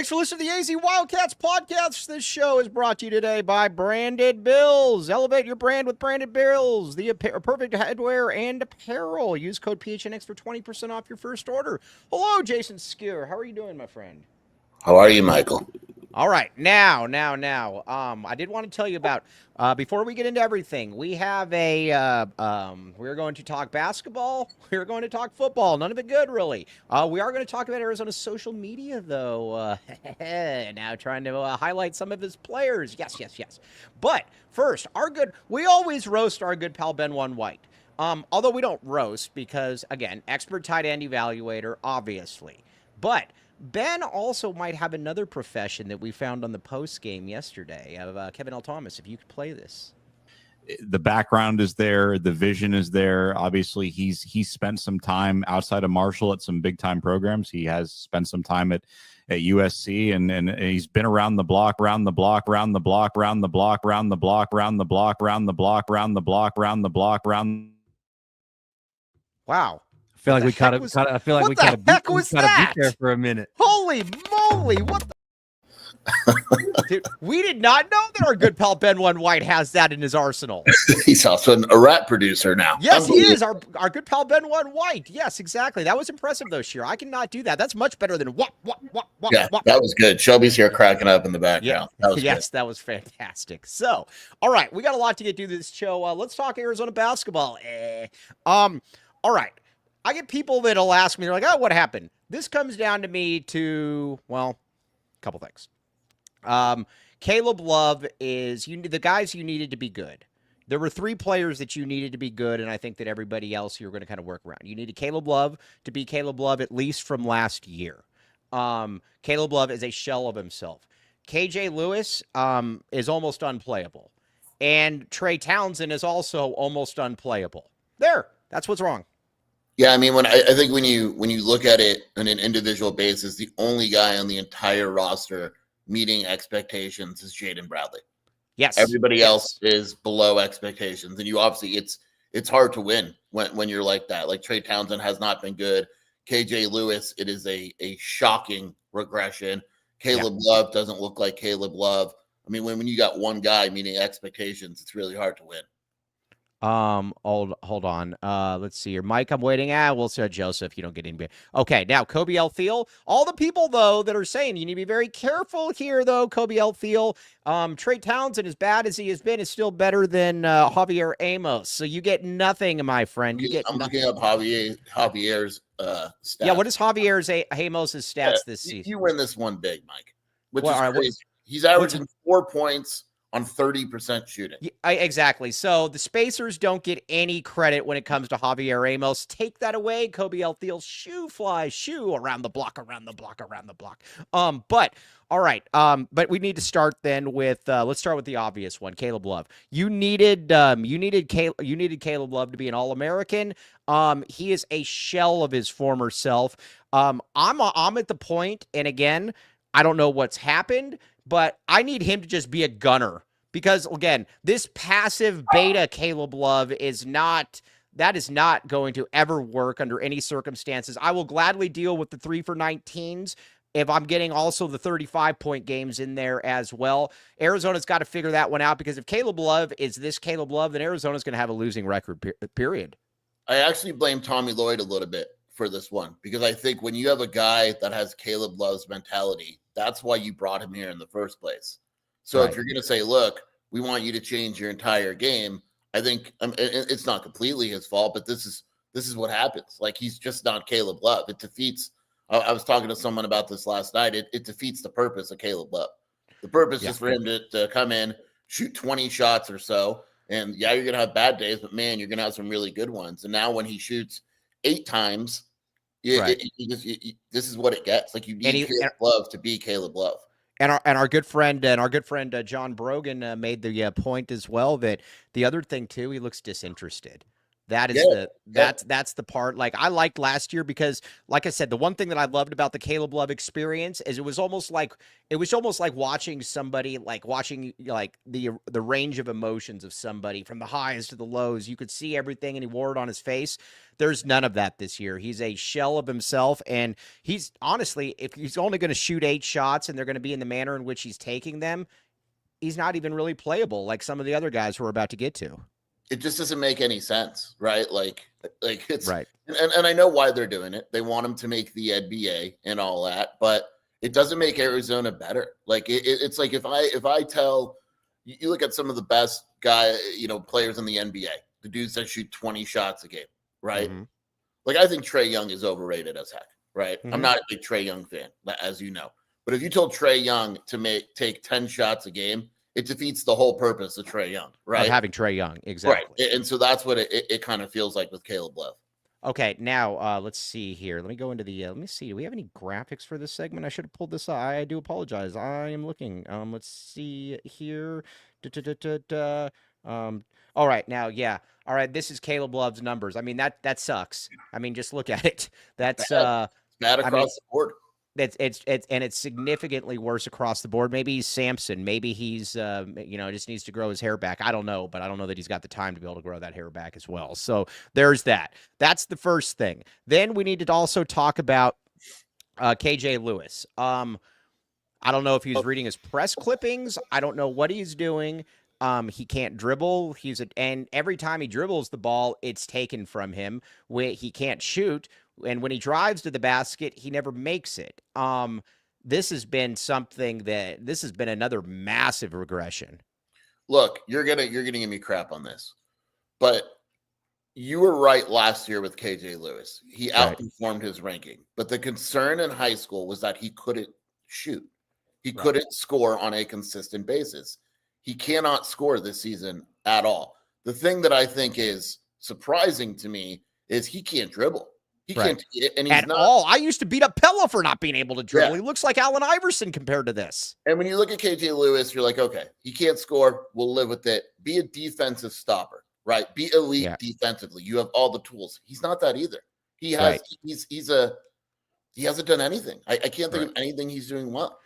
Thanks for listening to the AZ Wildcats Podcast. This show is brought to you today by Branded Bills. Elevate your brand with Branded Bills, the perfect headwear and apparel. Use code PHNX for 20% off your first order. Hello, Jason Scheer. How are you doing, my friend? How are you, Michael? All right, now. I did want to tell you about, before we get into everything, we have we're going to talk basketball. We're going to talk football. None of it good, really. We are going to talk about Arizona's social media, though. Now trying to highlight some of his players. Yes. But first, we always roast our good pal Ben One White. Although we don't roast because, again, expert tight end evaluator, obviously. But Ben also might have another profession that we found on the post game yesterday of Kevin L. Thomas. If you could play this. The background is there. The vision is there. Obviously, he's spent some time outside of Marshall at some big time programs. He has spent some time at USC and he's been around the block. Wow. I feel like we kind of beat there for a minute. Holy moly! What the? Dude, we did not know that our good pal Ben One White has that in his arsenal. He's also a rap producer now. Yes, he is. Our good pal Ben One White. Yes, exactly. That was impressive, though, Scheer. I cannot do that. That's much better than what. Yeah, that was good. Shelby's here cracking up in the background. Yeah. Yes, that was fantastic. So, all right, we got a lot to get through this show. Let's talk Arizona basketball. All right. I get people that'll ask me, they're like, oh, what happened? This comes down to me to, well, a couple things. Caleb Love is the guys you needed to be good. There were 3 players that you needed to be good, and I think that everybody else you're going to kind of work around. You needed Caleb Love to be Caleb Love at least from last year. Caleb Love is a shell of himself. KJ Lewis is almost unplayable. And Trey Townsend is also almost unplayable. That's what's wrong. Yeah, I mean, I think when you look at it on an individual basis, the only guy on the entire roster meeting expectations is Jaden Bradley. Yes. Everybody else is below expectations, and you obviously it's hard to win when you're like that. Like Trey Townsend has not been good. KJ Lewis, it is a shocking regression. Caleb Love doesn't look like Caleb Love. I mean, when you got one guy meeting expectations, it's really hard to win. Hold on. Let's see here. Mike, I'm waiting. We'll see Joseph. You don't get in. Okay, now Kobe L. Thiel. All the people, though, that are saying you need to be very careful here, though, Kobe L. Thiel. Trey Townsend, as bad as he has been, is still better than Javier Amos. So you get nothing, my friend. I'm looking up Javier's stats. Yeah, what is Javier's Amos' stats this season? You win this one big, Mike. Which is crazy. He's averaging 4 points on 30% shooting. Exactly. So the spacers don't get any credit when it comes to Javier Amos. Take that away, Kobe L. Thiel. Shoo around the block. But all right. But we need to start then with let's start with the obvious one, Caleb Love. You needed Caleb Love to be an All-American. He is a shell of his former self. I'm at the point, and again, I don't know what's happened, but I need him to just be a gunner because, again, this passive beta Caleb Love is not going to ever work under any circumstances. I will gladly deal with the 3 for 19s if I'm getting also the 35-point games in there as well. Arizona's got to figure that one out because if Caleb Love is this Caleb Love, then Arizona's going to have a losing record, period. I actually blame Tommy Lloyd a little bit for this one because I think when you have a guy that has Caleb Love's mentality, that's why you brought him here in the first place. So if you're going to say, look, we want you to change your entire game, I think it's not completely his fault, but this is what happens. Like, he's just not Caleb Love. It defeats – I was talking to someone about this last night. It defeats the purpose of Caleb Love. The purpose is for him to come in, shoot 20 shots or so, and, you're going to have bad days, but, man, you're going to have some really good ones. And now when he shoots 8 times – this is what it gets. Like, you need Caleb Love to be Caleb Love. And our good friend John Brogan made the point as well that the other thing too, he looks disinterested. That is that's the part. Like, I liked last year because, like I said, the one thing that I loved about the Caleb Love experience is it was almost like watching somebody, like watching like the range of emotions of somebody from the highs to the lows. You could see everything, and he wore it on his face. There's none of that this year. He's a shell of himself, and he's honestly, if he's only going to shoot 8 shots and they're going to be in the manner in which he's taking them, he's not even really playable like some of the other guys we're about to get to. It just doesn't make any sense, right? Like it's right. And I know why they're doing it. They want him to make the NBA and all that, but it doesn't make Arizona better. Like it's like if I tell you look at some of the best players in the NBA, the dudes that shoot 20 shots a game, right? Mm-hmm. Like, I think Trae Young is overrated as heck, right? Mm-hmm. I'm not a big Trae Young fan, as you know. But if you told Trae Young to take 10 shots a game, it defeats the whole purpose of Trae Young, right? Of having Trae Young, exactly. Right. And so that's what it kind of feels like with Caleb Love. Okay, now let's see here. Let me go into the let me see. Do we have any graphics for this segment? I should have pulled this up. I do apologize. I am looking. Let's see here. All right, now, yeah. All right, this is Caleb Love's numbers. I mean, that sucks. I mean, just look at it. That's bad across the board. It's significantly worse across the board. Maybe he's Samson. Maybe he's just needs to grow his hair back. I don't know, but I don't know that he's got the time to be able to grow that hair back as well. So there's that. That's the first thing. Then we need to also talk about KJ Lewis. I don't know if he's reading his press clippings. I don't know what he's doing. He can't dribble. And every time he dribbles the ball, it's taken from him. He can't shoot. And when he drives to the basket, he never makes it. This has been another massive regression. Look, you're gonna give me crap on this, but you were right last year with KJ Lewis. He outperformed his ranking, but the concern in high school was that he couldn't shoot. He couldn't score on a consistent basis. He cannot score this season at all. The thing that I think is surprising to me is he can't dribble. He can't do it, and he's not all. I used to beat up Pella for not being able to dribble. He looks like Allen Iverson compared to this. And when you look at KJ Lewis, you're like, okay, he can't score. We'll live with it. Be a defensive stopper, right? Be elite defensively. You have all the tools. He's not that either. He has. He hasn't done anything. I can't think of anything he's doing well.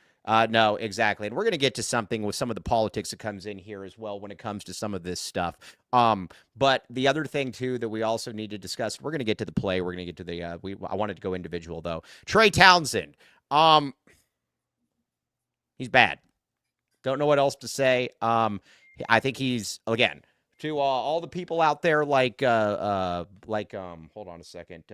No, exactly. And we're going to get to something with some of the politics that comes in here as well when it comes to some of this stuff. But the other thing, too, that we also need to discuss, we're going to get to the play. We're going to get to the I wanted to go individual, though. Trey Townsend. He's bad. Don't know what else to say. I think he's, again, to all the people out there hold on a second.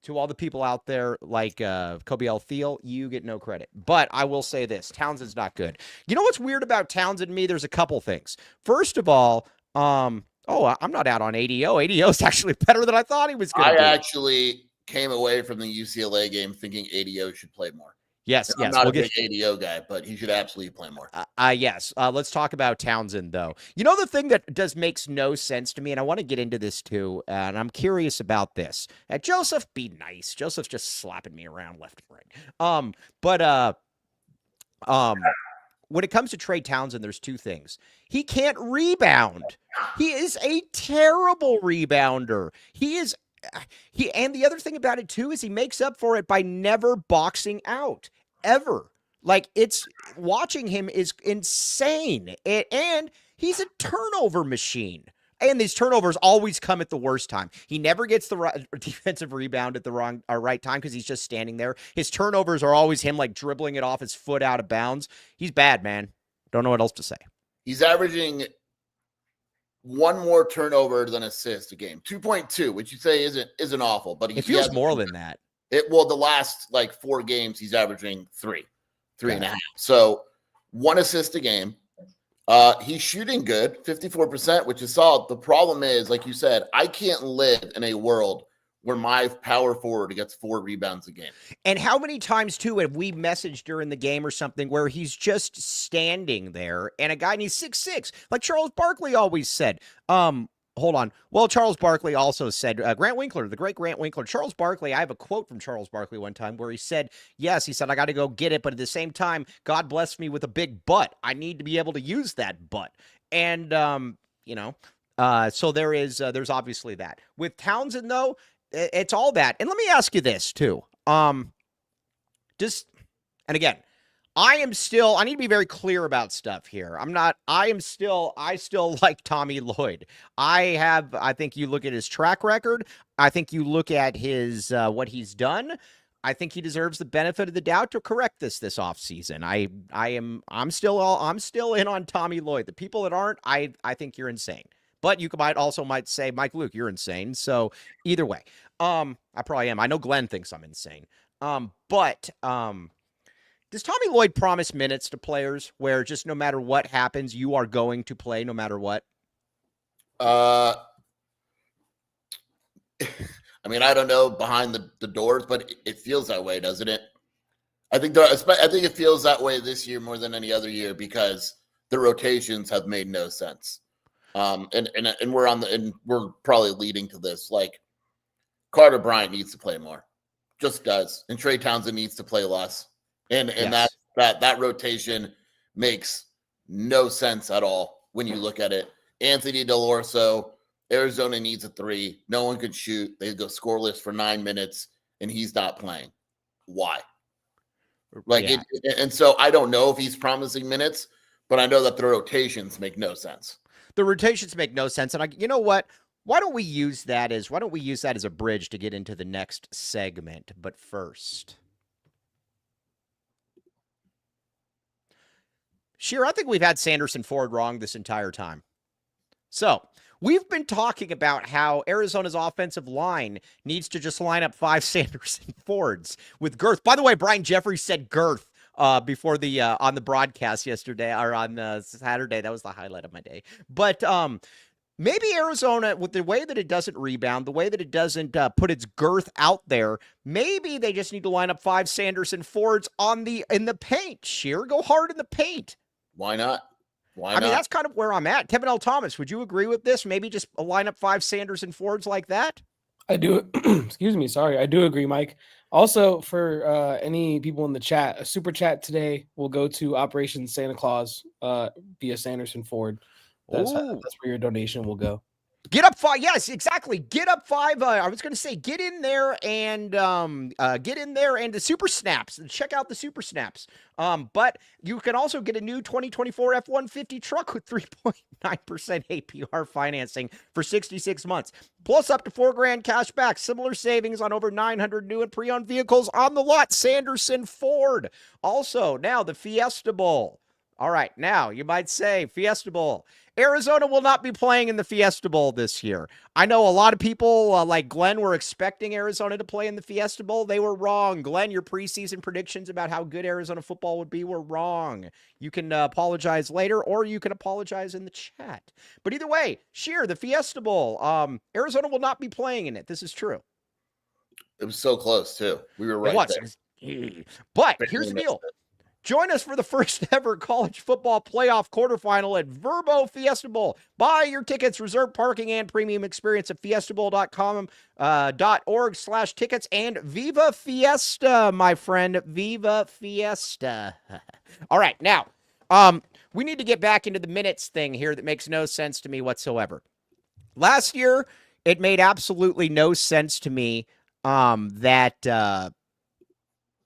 To all the people out there like Kobe L. Thiel, you get no credit. But I will say this, Townsend's not good. You know what's weird about Townsend and me? There's a couple things. First of all, I'm not out on ADO. ADO is actually better than I thought he was going to be. I actually came away from the UCLA game thinking ADO should play more. Yes. I'm not a big ADO guy, but he should absolutely play more. Yes. Let's talk about Townsend, though. You know, the thing that makes no sense to me, and I want to get into this, too, and I'm curious about this. Joseph, be nice. Joseph's just slapping me around left and right. When it comes to Trey Townsend, there's two things. He can't rebound. He is a terrible rebounder. And the other thing about it, too, is he makes up for it by never boxing out. Ever. Like, watching him is insane. And he's a turnover machine. And these turnovers always come at the worst time. He never gets the defensive rebound at the right time because he's just standing there. His turnovers are always him, like, dribbling it off his foot out of bounds. He's bad, man. Don't know what else to say. He's averaging one more turnover than assist a game. 2.2, which you say isn't awful, but it feels more than that. The last 4 games he's averaging 3.5. So 1 assist a game. He's shooting good, 54%, which is solid. The problem is, like you said, I can't live in a world where my power forward gets 4 rebounds a game. And how many times, too, have we messaged during the game or something where he's just standing there and a guy needs 6'6", like Charles Barkley always said. Hold on. Well, Charles Barkley also said, Grant Winkler, the great Grant Winkler. Charles Barkley, I have a quote from Charles Barkley one time where he said, I got to go get it, but at the same time, God blessed me with a big butt. I need to be able to use that butt. And, So there's obviously that. With Townsend, though, it's all that. And let me ask you this, too. And again, I need to be very clear about stuff here. I still like Tommy Lloyd. I think you look at his track record. I think you look at his, what he's done. I think he deserves the benefit of the doubt to correct this offseason. I'm still in on Tommy Lloyd. The people that aren't, I think you're insane. But you might say, Mike Luke, you're insane. So either way, I probably am. I know Glenn thinks I'm insane. Does Tommy Lloyd promise minutes to players where just no matter what happens, you are going to play no matter what? I mean, I don't know behind the doors, but it feels that way, doesn't it? I think it feels that way this year more than any other year because the rotations have made no sense. And we're probably leading to this. Like Carter Bryant needs to play more, just does, and Trey Townsend needs to play less. And yes. that rotation makes no sense at all when you look at it. Anthony Delorso, Arizona needs a 3. No one could shoot. They go scoreless for 9 minutes, and he's not playing. Why? And so I don't know if he's promising minutes, but I know that the rotations make no sense. The rotations make no sense. And you know what? Why don't we use that as a bridge to get into the next segment? But first, Scheer, I think we've had Sanderson Ford wrong this entire time. So we've been talking about how Arizona's offensive line needs to just line up 5 Sanderson Fords with girth. By the way, Brian Jeffries said girth before on the broadcast yesterday or on Saturday. That was the highlight of my day. But maybe Arizona, with the way that it doesn't rebound, the way that it doesn't put its girth out there, maybe they just need to line up 5 Sanderson Fords in the paint. Scheer, go hard in the paint. Why not? I mean, that's kind of where I'm at. Kevin L. Thomas, would you agree with this? Maybe just line up 5 Sanderson Fords like that? I do. Excuse me. Sorry. I do agree, Mike. Also, for any people in the chat, a super chat today will go to Operation Santa Claus via Sanderson Ford. That's where your donation will go. Get up 5. Yes, exactly. Get up 5. I was going to say, get in there and the super snaps. Check out the super snaps. But you can also get a new 2024 F-150 truck with 3.9% APR financing for 66 months, plus up to $4,000 cash back. Similar savings on over 900 new and pre-owned vehicles on the lot. Sanderson Ford. Also, now the Fiesta Bowl. All right, now you might say Fiesta Bowl. Arizona will not be playing in the Fiesta Bowl this year. I know a lot of people like Glenn were expecting Arizona to play in the Fiesta Bowl. They were wrong. Glenn, your preseason predictions about how good Arizona football would be were wrong. You can apologize later, or you can apologize in the chat. But either way, Scheer, the Fiesta Bowl, Arizona will not be playing in it. This is true. It was so close, too. We were right there. But here's the deal. Join us for the first ever college football playoff quarterfinal at Verbo Fiesta Bowl. Buy your tickets, reserve parking, and premium experience at fiestabowl.com.org/tickets, and Viva Fiesta, my friend. Viva Fiesta. All right, now, we need to get back into the minutes thing here that makes no sense to me whatsoever. Last year, it made absolutely no sense to me that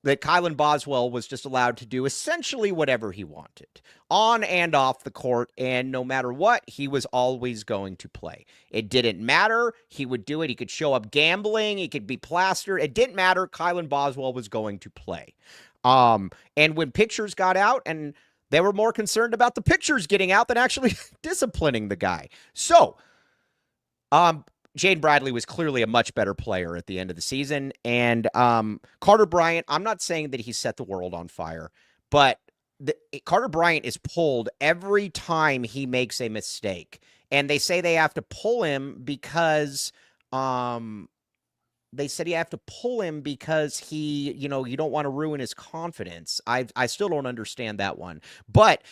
Kylan Boswell was just allowed to do essentially whatever he wanted on and off the court, and no matter what, he was always going to play. It didn't matter. He would do it. He could show up gambling. He could be plastered. It didn't matter. Kylan Boswell was going to play. And when pictures got out, and they were more concerned about the pictures getting out than actually disciplining the guy. So, Jaden Bradley was clearly a much better player at the end of the season. And Carter Bryant, I'm not saying that he set the world on fire, but Carter Bryant is pulled every time he makes a mistake. And they say they have to pull him because he, you don't want to ruin his confidence. I still don't understand that one. But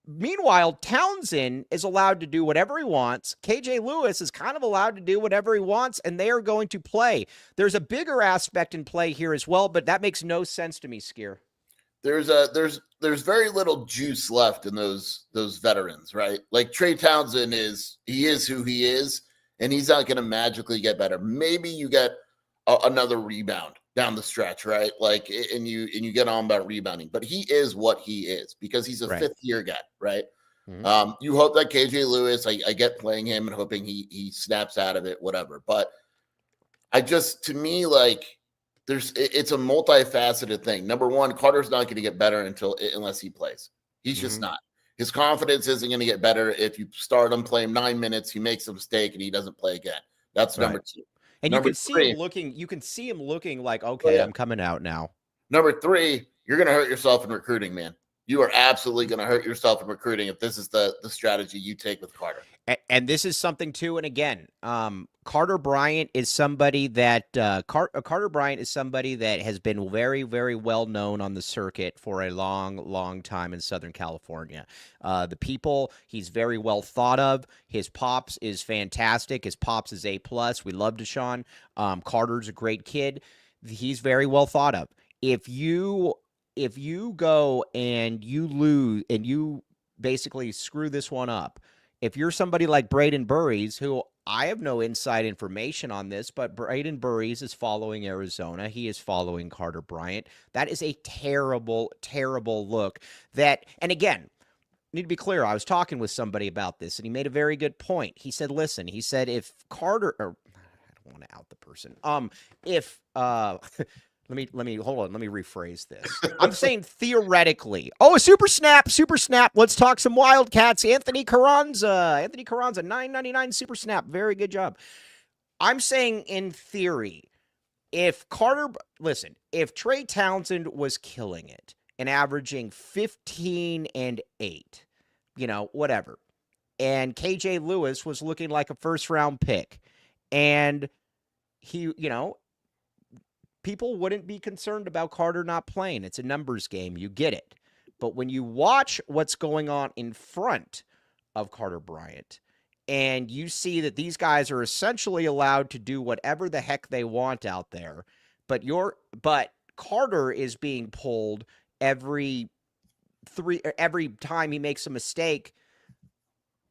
meanwhile, Townsend is allowed to do whatever he wants. KJ Lewis is kind of allowed to do whatever he wants, and they are going to play. There's a bigger aspect in play here as well, but that makes no sense to me, Scheer. There's there's very little juice left in those veterans, right? Like Trey Townsend is who he is, and he's not going to magically get better. Maybe you get another rebound down the stretch, right? Like, and you get on about rebounding, but he is what he is because he's a fifth year guy, right? Mm-hmm. You hope that KJ Lewis, I get playing him and hoping he snaps out of it, whatever. But to me, like, it's a multifaceted thing. Number one, Carter's not going to get better unless he plays. He's just not. His confidence isn't going to get better if you start him, play him 9 minutes, he makes a mistake, and he doesn't play again. That's number two. And number you can see him looking like, okay, I'm coming out now. Number three, you're going to hurt yourself in recruiting, man. You are absolutely going to hurt yourself in recruiting if this is the strategy you take with Carter. And this is something too. And again, Carter Bryant is somebody that Carter Bryant is somebody that has been very, very well known on the circuit for a long, long time in Southern California. He's very well thought of. His pops is fantastic. His pops is A+. We love Deshaun. Carter's a great kid. He's very well thought of. If you go and you lose and you basically screw this one up, if you're somebody like Braden Burries, who I have no inside information on this, but Braden Burries is following Arizona. He is following Carter Bryant. That is a terrible, terrible look. And again, need to be clear. I was talking with somebody about this, and he made a very good point. He said, listen, if Carter, or I don't want to out the person. Let me hold on. Let me rephrase this. I'm saying theoretically. Oh, a super snap. Let's talk some Wildcats. Anthony Carranza, $9.99 super snap. Very good job. I'm saying in theory, if Trey Townsend was killing it and averaging 15 and 8, whatever, and KJ Lewis was looking like a first round pick, and he, people wouldn't be concerned about Carter not playing. It's a numbers game. You get it. But when you watch what's going on in front of Carter Bryant, and you see that these guys are essentially allowed to do whatever the heck they want out there, but Carter is being pulled every time he makes a mistake.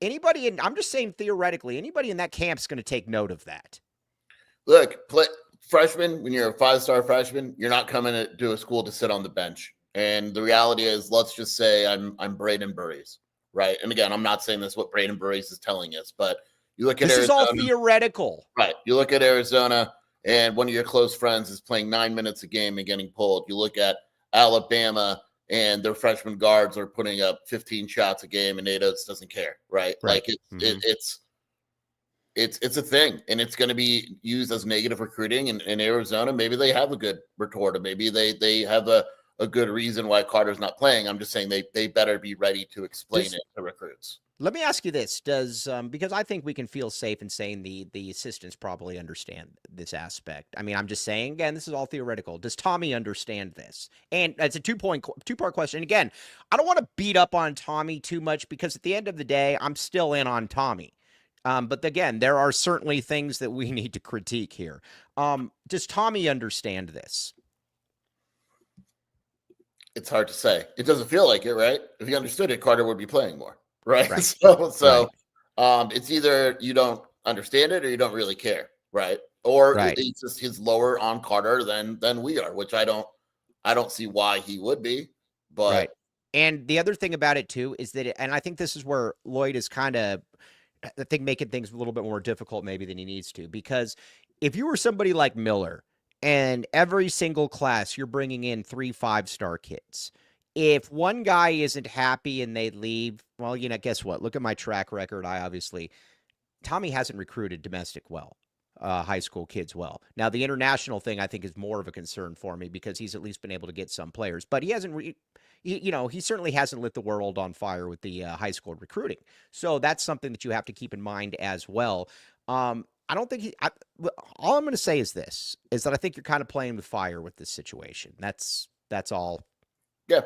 I'm just saying theoretically, anybody in that camp is going to take note of that. Look, freshman, when you're a 5-star freshman, you're not coming to a school to sit on the bench. And the reality is, let's just say I'm Braden Burries, right? And again, I'm not saying this is what Braden Burries is telling us, but you look at this Arizona, is all theoretical. Right. You look at Arizona, and one of your close friends is playing 9 minutes a game and getting pulled. You look at Alabama, and their freshman guards are putting up 15 shots a game, and Nate Oates doesn't care, right? Like it's a thing, and it's going to be used as negative recruiting. In Arizona, maybe they have a good retort, or maybe they have a good reason why Carter's not playing. I'm just saying they better be ready to explain it to recruits. Let me ask you this: because I think we can feel safe in saying the assistants probably understand this aspect. I mean, I'm just saying, again, this is all theoretical. Does Tommy understand this? And it's a two-part question. Again, I don't want to beat up on Tommy too much, because at the end of the day, I'm still in on Tommy. But again, there are certainly things that we need to critique here. Does Tommy understand this? It's hard to say. It doesn't feel like it, right? If he understood it, Carter would be playing more, right? So it's either you don't understand it or you don't really care, right? Or it's just he's lower on Carter than we are, which I don't see why he would be. But And the other thing about it too is that, and I think this is where Lloyd is kind of, I think, making things a little bit more difficult maybe than he needs to, because if you were somebody like Miller and every single class you're bringing in 3 5-star kids, if one guy isn't happy and they leave, well, guess what? Look at my track record. Tommy hasn't recruited domestic high school kids well. Now, the international thing I think is more of a concern for me, because he's at least been able to get some players, but he hasn't he certainly hasn't lit the world on fire with the high school recruiting. So that's something that you have to keep in mind as well. I don't think all I'm going to say is that I think you're kind of playing with fire with this situation. That's all. Yeah.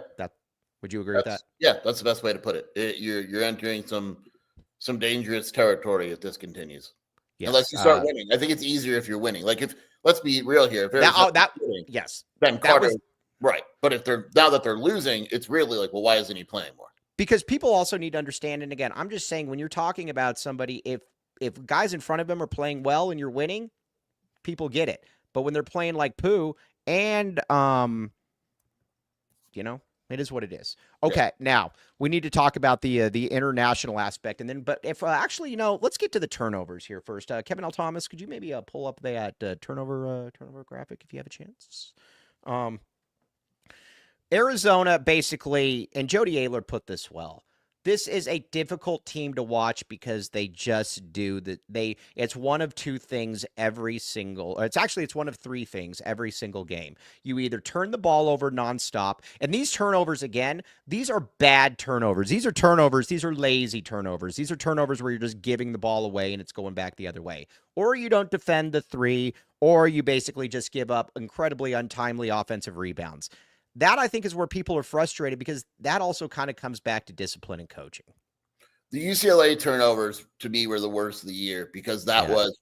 Would you agree with that? Yeah, that's the best way to put it. You're entering some dangerous territory if this continues. Yes. Unless you start winning. I think it's easier if you're winning. Like, let's be real here. If winning, then Carter Right. But now that they're losing, it's really like, well, why isn't he playing more? Because people also need to understand, and again, I'm just saying when you're talking about somebody, if guys in front of him are playing well and you're winning, people get it. But when they're playing like poo, and it is what it is. Okay, Now we need to talk about the international aspect, and then, but if actually, let's get to the turnovers here first. Kevin L. Thomas, could you maybe pull up that turnover graphic if you have a chance? Arizona basically, and Jody Ayler put this well. This is a difficult team to watch because they just do that. It's one of two things it's one of three things every single game. You either turn the ball over nonstop, and these turnovers, again, these are bad turnovers. These are lazy turnovers. These are turnovers where you're just giving the ball away and it's going back the other way. Or you don't defend the three, or you basically just give up incredibly untimely offensive rebounds. That, I think, is where people are frustrated because that also kind of comes back to discipline and coaching. The UCLA turnovers, to me, were the worst of the year because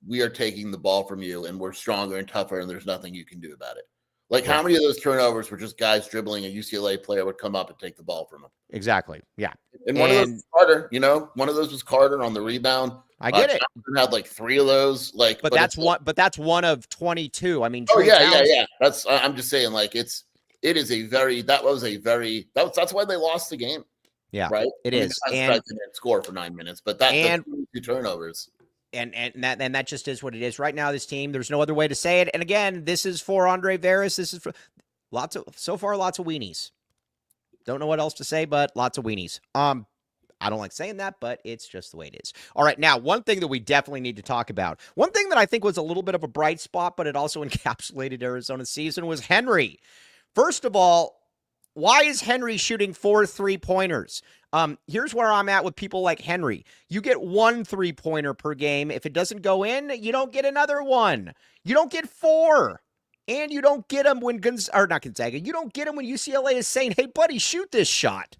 we are taking the ball from you and we're stronger and tougher and there's nothing you can do about it. Like, how many of those turnovers were just guys dribbling, a UCLA player would come up and take the ball from them? Exactly, yeah. And one of those was Carter, one of those was Carter on the rebound. I get it. Johnson had like 3 of those. But that's one of 22. I mean, yeah. I'm just saying, like, that's why they lost the game. Yeah, right. It is. And didn't score for 9 minutes, but the 2 turnovers. And that just is what it is right now. This team, there's no other way to say it. And again, this is for Henri Veesaar. This is for lots of weenies. Don't know what else to say, but lots of weenies. I don't like saying that, but it's just the way it is. All right, now, one thing that we definitely need to talk about, one thing that I think was a little bit of a bright spot, but it also encapsulated Arizona's season, was Henri. First of all, why is Henri shooting 4 3-pointers? Here's where I'm at with people like Henri. You get 1 3-pointer per game. If it doesn't go in, you don't get another one. You don't get 4. And you don't get them when not Gonzaga. You don't get them when UCLA is saying, hey, buddy, shoot this shot.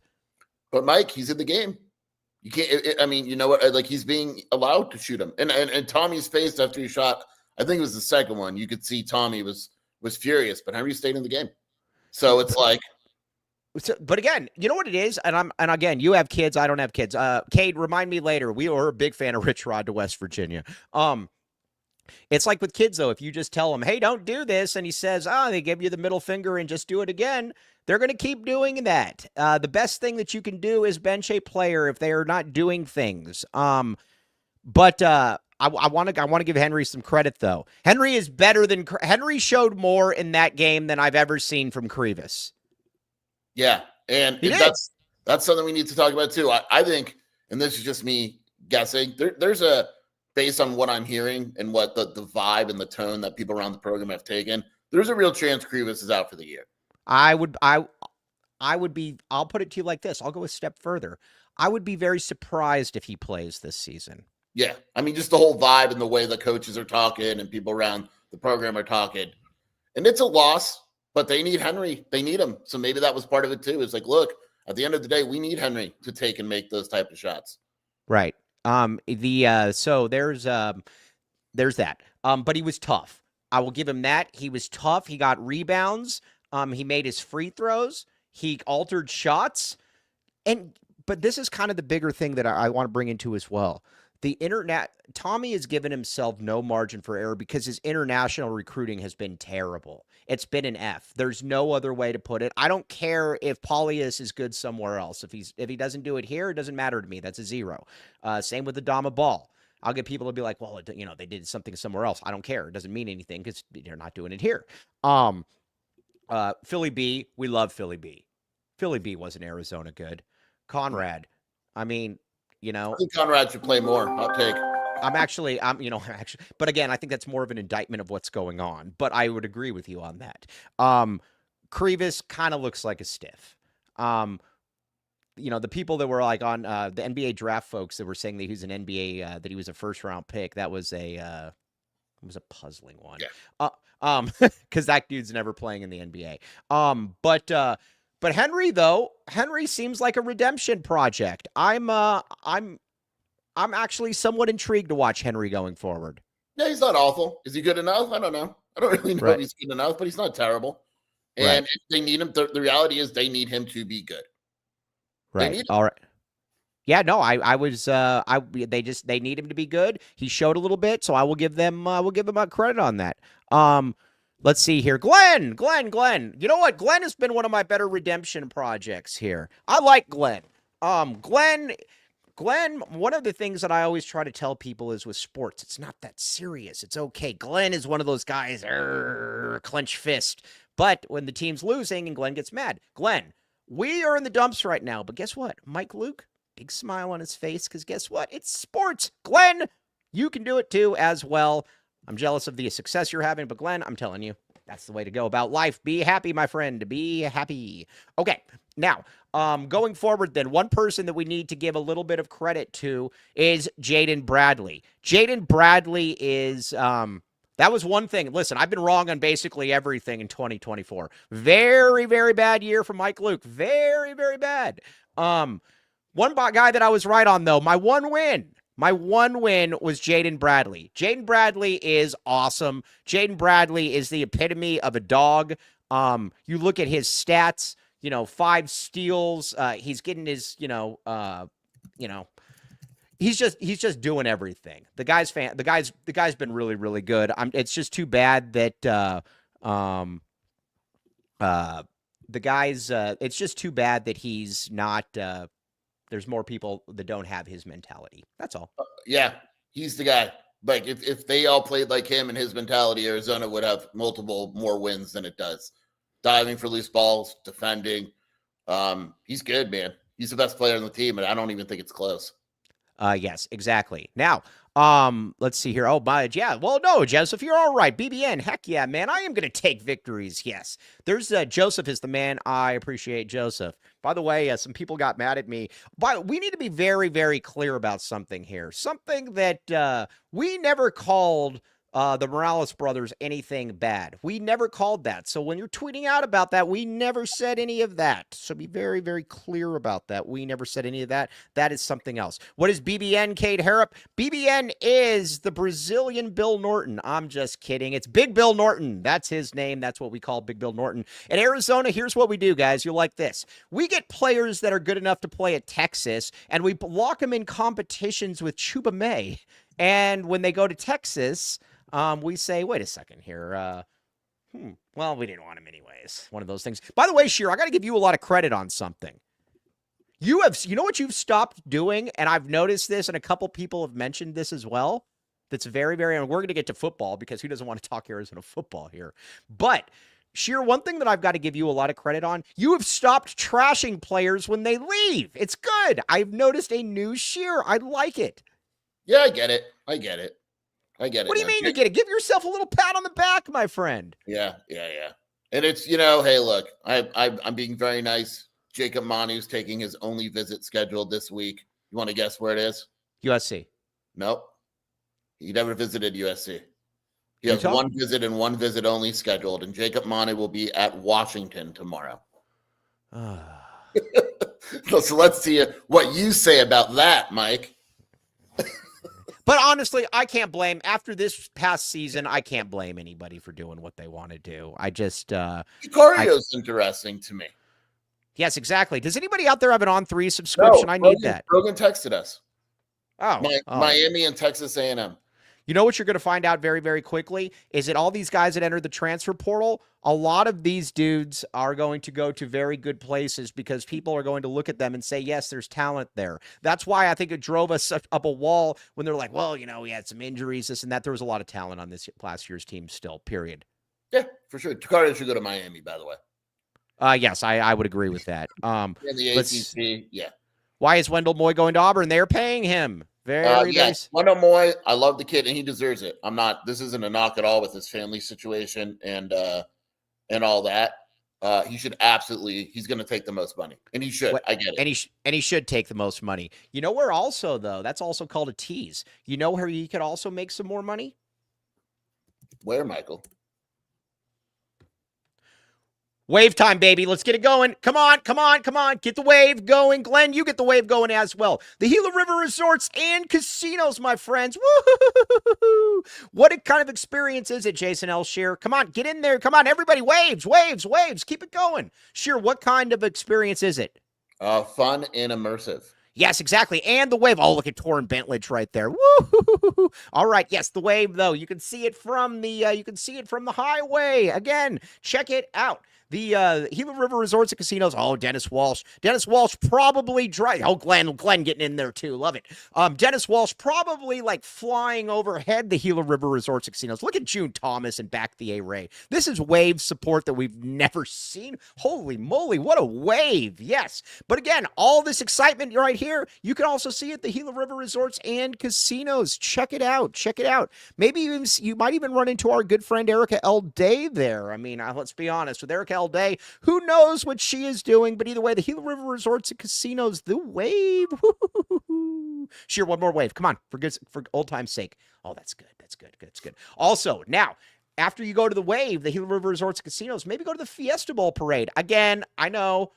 But, Mike, he's in the game. You can't, you know what? Like, he's being allowed to shoot him. And Tommy's face after he shot, I think it was the second one. You could see Tommy was furious, but Henri stayed in the game. So it's like, but again, you know what it is, and again, you have kids, I don't have kids. Cade, remind me later. We were a big fan of Rich Rod to West Virginia. It's like with kids though. If you just tell them, "Hey, don't do this," and he says, they give you the middle finger and just do it again, they're going to keep doing that. The best thing that you can do is bench a player if they are not doing things. But I want to give Henri some credit though. Henri is better than Henri showed more in that game than I've ever seen from Krivas. Yeah, and that's something we need to talk about too. I think, and this is just me guessing, there's a, based on what I'm hearing and what the vibe and the tone that people around the program have taken, there's a real chance Krivas is out for the year. I'll put it to you like this. I'll go a step further. I would be very surprised if he plays this season. Yeah, I mean, just the whole vibe and the way the coaches are talking and people around the program are talking. And it's a loss, but they need Henri. They need him. So maybe that was part of it too. It's like, look, at the end of the day, we need Henri to take and make those type of shots. Right. So there's that. But he was tough. I will give him that. He was tough. He got rebounds. He made his free throws. He altered shots. But this is kind of the bigger thing that I want to bring into as well. Tommy has given himself no margin for error because his international recruiting has been terrible. It's been an F. There's no other way to put it. I don't care if Paulius is good somewhere else. If he doesn't do it here, it doesn't matter to me. That's a 0. Same with Adama Ball. I'll get people to be like, well, they did something somewhere else. I don't care. It doesn't mean anything because they're not doing it here. Philly B, we love Philly B. Philly B wasn't Arizona good. Conrad, I mean, I think Conrad should play more. Hot take. But again, I think that's more of an indictment of what's going on. But I would agree with you on that. Krivas kind of looks like a stiff. The people that were like on the NBA draft folks that were saying that he was an NBA, that he was a first-round pick, that was a puzzling one. Yeah. Because that dude's never playing in the NBA. But Henri, though, seems like a redemption project. I'm actually somewhat intrigued to watch Henri going forward. Yeah, he's not awful. Is he good enough? I don't know. I don't really know if he's good enough, but he's not terrible. And if they need him, the reality is they need him to be good. Right. All right. Yeah, no, I was they need him to be good. He showed a little bit, so I will give them a credit on that. Let's see here. Glenn. You know what? Glenn has been one of my better redemption projects here. I like Glenn. Glenn, one of the things that I always try to tell people is with sports, it's not that serious. It's okay. Glenn is one of those guys, clench fist. But when the team's losing and Glenn gets mad, Glenn, we are in the dumps right now. But guess what? Mike Luke, big smile on his face because guess what? It's sports. Glenn, you can do it too as well. I'm jealous of the success you're having, but Glenn, I'm telling you, that's the way to go about life. Be happy, my friend. Be happy. Okay, now, going forward then, one person that we need to give a little bit of credit to is Jaden Bradley. Jaden Bradley is, that was one thing. Listen, I've been wrong on basically everything in 2024. Very, very bad year for Mike Luke. Very, very bad. One guy that I was right on, though, my one win was Jaden Bradley. Jaden Bradley is awesome. Jaden Bradley is the epitome of a dog. You look at his stats, 5 steals. He's getting his, he's just doing everything. The guy's been really, really good. It's just too bad that it's just too bad that he's not. There's more people that don't have his mentality. That's all. Yeah, he's the guy. Like if they all played like him and his mentality, Arizona would have multiple more wins than it does. Diving for loose balls, defending. He's good, man. He's the best player on the team, and I don't even think it's close. Yes, exactly. Now, let's see here. Oh, yeah. Well, no, Joseph, you're all right. BBN, heck yeah, man. I am going to take victories. Yes. There's Joseph is the man. I appreciate Joseph. By the way, some people got mad at me. But we need to be very, very clear about something here. Something that we never called the Morales brothers anything bad. We never called that. So when you're tweeting out about that, we never said any of that. So be very, very clear about that. We never said any of that. That is something else. What is BBN, Cade Harrop? BBN is the Brazilian Bill Norton. I'm just kidding. It's Big Bill Norton. That's his name. That's what we call Big Bill Norton. In Arizona, here's what we do, guys. You'll like this. We get players that are good enough to play at Texas, and we lock them in competitions with Chuba May. And when they go to Texas, we say, wait a second here. Well, we didn't want him anyways. One of those things. By the way, Scheer, I got to give you a lot of credit on something. You know what you've stopped doing, and I've noticed this, and a couple people have mentioned this as well. That's very, very, and we're going to get to football because who doesn't want to talk Arizona football here? But Scheer, one thing that I've got to give you a lot of credit on, you have stopped trashing players when they leave. It's good. I've noticed a new Scheer. I like it. Yeah, I get it. I get it. What do you mean you get it? Give yourself a little pat on the back, my friend. Yeah. And it's, hey, look, I'm being very nice. Jacob Manu's taking his only visit scheduled this week. You want to guess where it is? USC. Nope. He never visited USC. He has Utah? one visit and one visit only scheduled, and Jacob Manu will be at Washington tomorrow. So let's see what you say about that, Mike. But honestly, I can't blame, after this past season, I can't blame anybody for doing what they want to do. I just... Sicario's interesting to me. Yes, exactly. Does anybody out there have an On3 subscription? I need that. Rogan texted us. Oh. Miami and Texas A&M. You know what you're going to find out very, very quickly is that all these guys that entered the transfer portal, a lot of these dudes are going to go to very good places because people are going to look at them and say, yes, there's talent there. That's why I think it drove us up a wall when they're like, well, we had some injuries, this and that. There was a lot of talent on this last year's team still, period. Yeah, for sure. Sicario should go to Miami, by the way. Yes, I would agree with that. In the ACC, yeah. Why is Wendell Moy going to Auburn? They're paying him. Very nice. Wendell Moy, I love the kid, and he deserves it. This isn't a knock at all with his family situation and all that. He should absolutely, he's going to take the most money, and he should. I get it. And he should take the most money. You know where also, though, that's also called a tease. You know where he could also make some more money? Where, Michael? Wave time, baby. Let's get it going. Come on, come on, come on. Get the wave going. Glenn, you get the wave going as well. The Gila River Resorts and Casinos, my friends. Woo! What kind of experience is it, Jason L. Scheer? Come on, get in there. Come on, everybody. Waves, waves, waves. Keep it going. Scheer, what kind of experience is it? Fun and immersive. Yes, exactly. And the wave. Oh, look at Torrin Bentledge right there. Woo! All right. Yes, the wave, though. You can see it from the highway. Again, check it out. The Gila River Resorts and Casinos. Oh, Dennis Walsh. Dennis Walsh probably Oh, Glenn getting in there too. Love it. Dennis Walsh probably like flying overhead the Gila River Resorts and Casinos. Look at June Thomas and back the A-Ray. This is wave support that we've never seen. Holy moly, what a wave. Yes. But again, all this excitement right here, you can also see at the Gila River Resorts and Casinos. Check it out. Check it out. Maybe you might even run into our good friend Erica L. Day there. I mean, let's be honest. With Erica L. Day, who knows what she is doing, but either way, the Gila River Resorts and Casinos, the wave. Sure, one more wave. Come on, for old time's sake. Oh, that's good. That's good. That's good. Also, now, after you go to the wave, the Gila River Resorts and Casinos, maybe go to the Fiesta Bowl parade. Again, I know.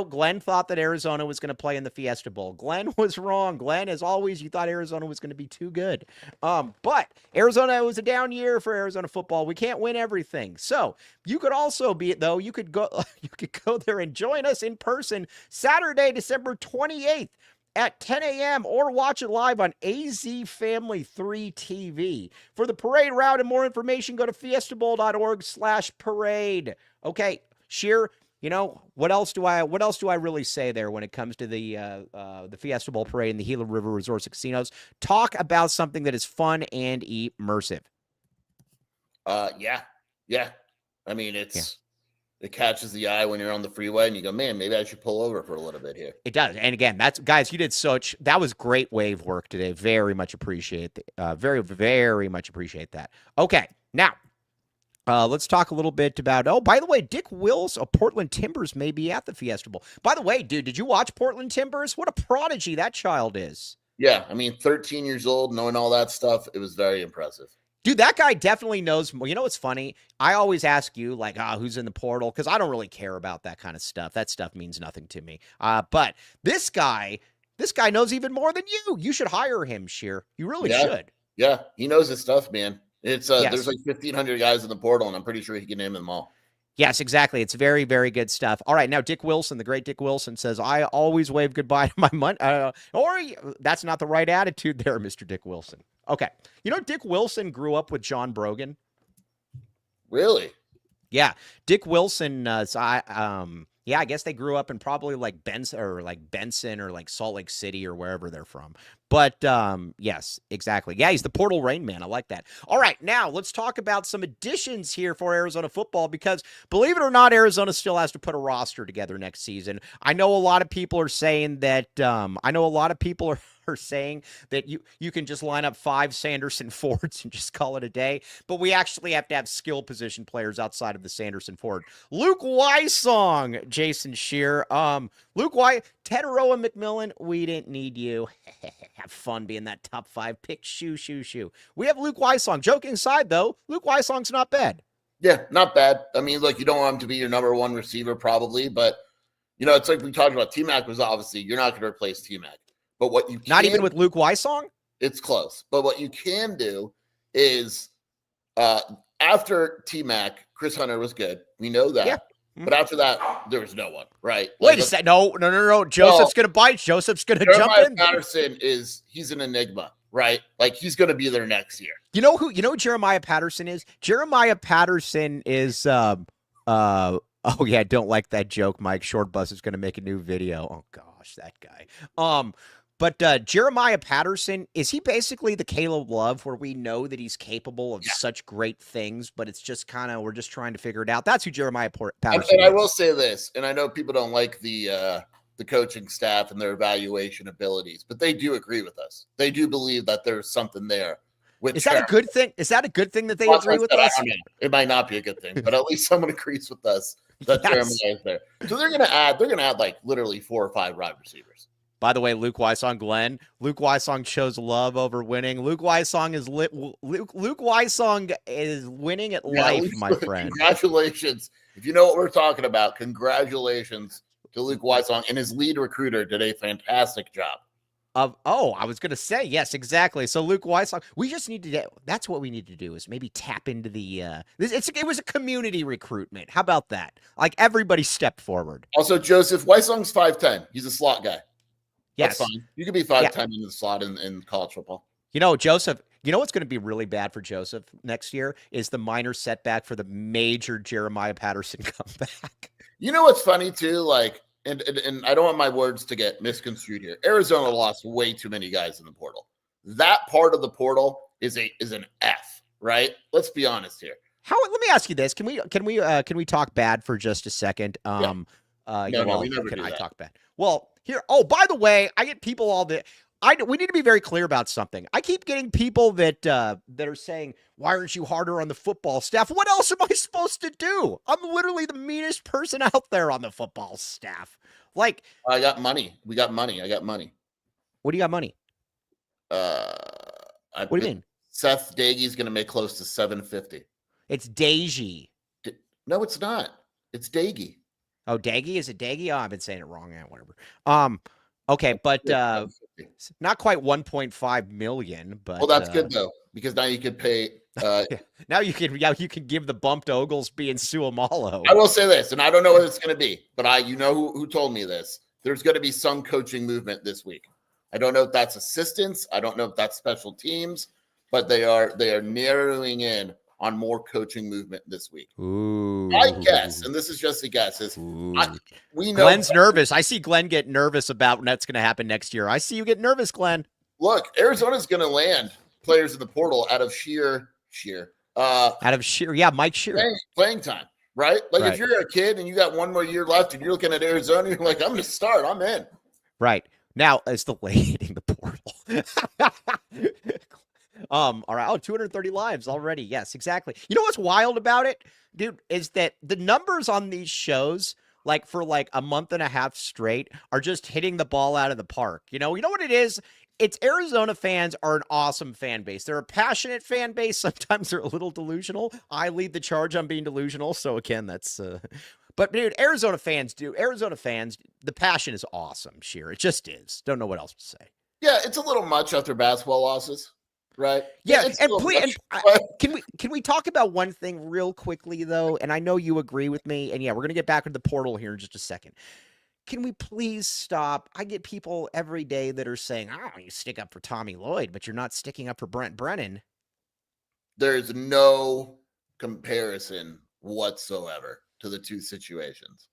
Glenn thought that Arizona was going to play in the Fiesta Bowl. Glenn was wrong. Glenn, as always, you thought Arizona was going to be too good. But Arizona was a down year for Arizona football. We can't win everything. So you could also you could go there and join us in person Saturday, December 28th. At 10 a.m. or watch it live on AZ Family 3 TV. For the parade route and more information, go to fiestabowl.org/parade. Okay, Scheer, you know, what else do I really say there when it comes to the Fiesta Bowl parade and the Gila River Resorts and Casinos? Talk about something that is fun and immersive. Yeah. I mean, it catches the eye when you're on the freeway and you go, man, maybe I should pull over for a little bit here. It does. And again, guys, you did that was great wave work today. Very much appreciate very, very much appreciate that. Okay. Now, let's talk a little bit about, by the way, Dick Wills of Portland Timbers may be at the Fiesta Bowl. By the way, dude, did you watch Portland Timbers? What a prodigy that child is. Yeah, I mean, 13 years old, knowing all that stuff, it was very impressive. Dude, that guy definitely knows more. You know what's funny? I always ask you, like, who's in the portal? Because I don't really care about that kind of stuff. That stuff means nothing to me. But this guy knows even more than you. You should hire him, Scheer. You really should. Yeah, he knows his stuff, man. It's There's like 1,500 guys in the portal, and I'm pretty sure he can name them all. Yes, exactly. It's very, very good stuff. All right, now Dick Wilson, the great Dick Wilson, says, I always wave goodbye to my money. That's not the right attitude there, Mr. Dick Wilson. Okay. You know, Dick Wilson grew up with John Brogan. Really? Yeah. Dick Wilson, I guess they grew up in probably like Benson or like Salt Lake City or wherever they're from. But yes, exactly. Yeah, he's the Portal Rain Man. I like that. All right, now let's talk about some additions here for Arizona football because, believe it or not, Arizona still has to put a roster together next season. I know a lot of people are saying that are saying that you can just line up 5 Sanderson Fords and just call it a day, but we actually have to have skill position players outside of the Sanderson Ford. Luke Wysong, Jason Scheer, Luke Territorial and McMillan, we didn't need you. Have fun being that top 5 pick. Shoo. We have Luke Wysong. Joking aside, though, Luke Wysong's not bad. Yeah, not bad. I mean, look, you don't want him to be your number 1 receiver probably, but, you know, it's like we talked about. T-Mac was obviously, you're not going to replace T-Mac. But what you not even with Luke Wysong? It's close. But what you can do is after T-Mac, Chris Hunter was good. We know that. Yeah. But after that, there was no one, right? Wait a second. No. Joseph's going to bite. Joseph's going to jump in. Patterson he's an enigma, right? Like he's going to be there next year. You know who Jeremiah Patterson is? Jeremiah Patterson is oh yeah, don't like that joke, Mike. Short Bus is going to make a new video. Oh gosh, that guy. But Jeremiah Patterson, is he basically the Caleb Love where we know that he's capable of such great things, but it's just we're just trying to figure it out? That's who Jeremiah Patterson is. And I will say this, and I know people don't like the coaching staff and their evaluation abilities, but they do agree with us. They do believe that there's something there. Is that a good thing? Is that a good thing that they agree with us? I don't know. It might not be a good thing, but at least someone agrees with us that Jeremiah is there. So they're gonna add like literally 4 or 5 wide receivers. By the way, Luke Wysong, Glenn. Luke Wysong chose love over winning. Luke Wysong is Luke Wysong is winning at life, my friend. Congratulations. If you know what we're talking about, congratulations to Luke Wysong, and his lead recruiter did a fantastic job. I was going to say, yes, exactly. So Luke Wysong, we just need to, that's what we need to do is maybe tap into the, it was a community recruitment. How about that? Like everybody stepped forward. Also, Joseph, Wysong's 5'10". He's a slot guy. Yes. That's fine. You could be 5'10" in the slot in college football. You know, Joseph, you know what's going to be really bad for Joseph next year is the minor setback for the major Jeremiah Patterson comeback. You know what's funny too? Like, and I don't want my words to get misconstrued here. Arizona lost way too many guys in the portal. That part of the portal is an F, right? Let's be honest here. Let me ask you this. Can we talk bad for just a second? No, we never do I that. talk bad? Well, here. Oh, by the way, I get people all the. We need to be very clear about something. I keep getting people that are saying, "Why aren't you harder on the football staff?" What else am I supposed to do? I'm literally the meanest person out there on the football staff. Like, I got money. We got money. I got money. What do you got money? What do you mean? Seth Doege is going to make close to $750. It's Doege. No, it's not. It's Doege. Oh, Doege? Is it Doege? Oh, I've been saying it wrong. Whatever. Okay, but not quite 1.5 million. But well, that's good though, because now you could pay. Now you can give the bump to Oglesby and Suamalo. I will say this, and I don't know what it's going to be, but you know who told me this. There's going to be some coaching movement this week. I don't know if that's assistants. I don't know if that's special teams, but they are narrowing in on more coaching movement this week. Ooh. I guess, and this is just a guess, we know Glenn's nervous. I see Glenn get nervous about what's going to happen next year. I see you get nervous, Glenn. Look, Arizona's going to land players in the portal out of Scheer. Yeah, Mike Scheer. Playing time, right? Like Right. If you're a kid and you got one more year left and you're looking at Arizona, you're like, I'm going to start. I'm in. Right. Now, it's the late hitting the portal. All right. Oh, 230 lives already. Yes, exactly. You know what's wild about it, dude, is that the numbers on these shows, like for like a month and a half straight, are just hitting the ball out of the park. You know what it is? It's Arizona fans are an awesome fan base. They're a passionate fan base. Sometimes they're a little delusional. I lead the charge on being delusional. So again, that's but dude, Arizona fans, the passion is awesome, Scheer. It just is. Don't know what else to say. Yeah, it's a little much after basketball losses, right? Yeah, and please, can we talk about one thing real quickly though? And I know you agree with me. And yeah, we're gonna get back into the portal here in just a second. Can we please stop? I get people every day that are saying, "Oh, you stick up for Tommy Lloyd, but you're not sticking up for Brent Brennan." There's no comparison whatsoever to the two situations.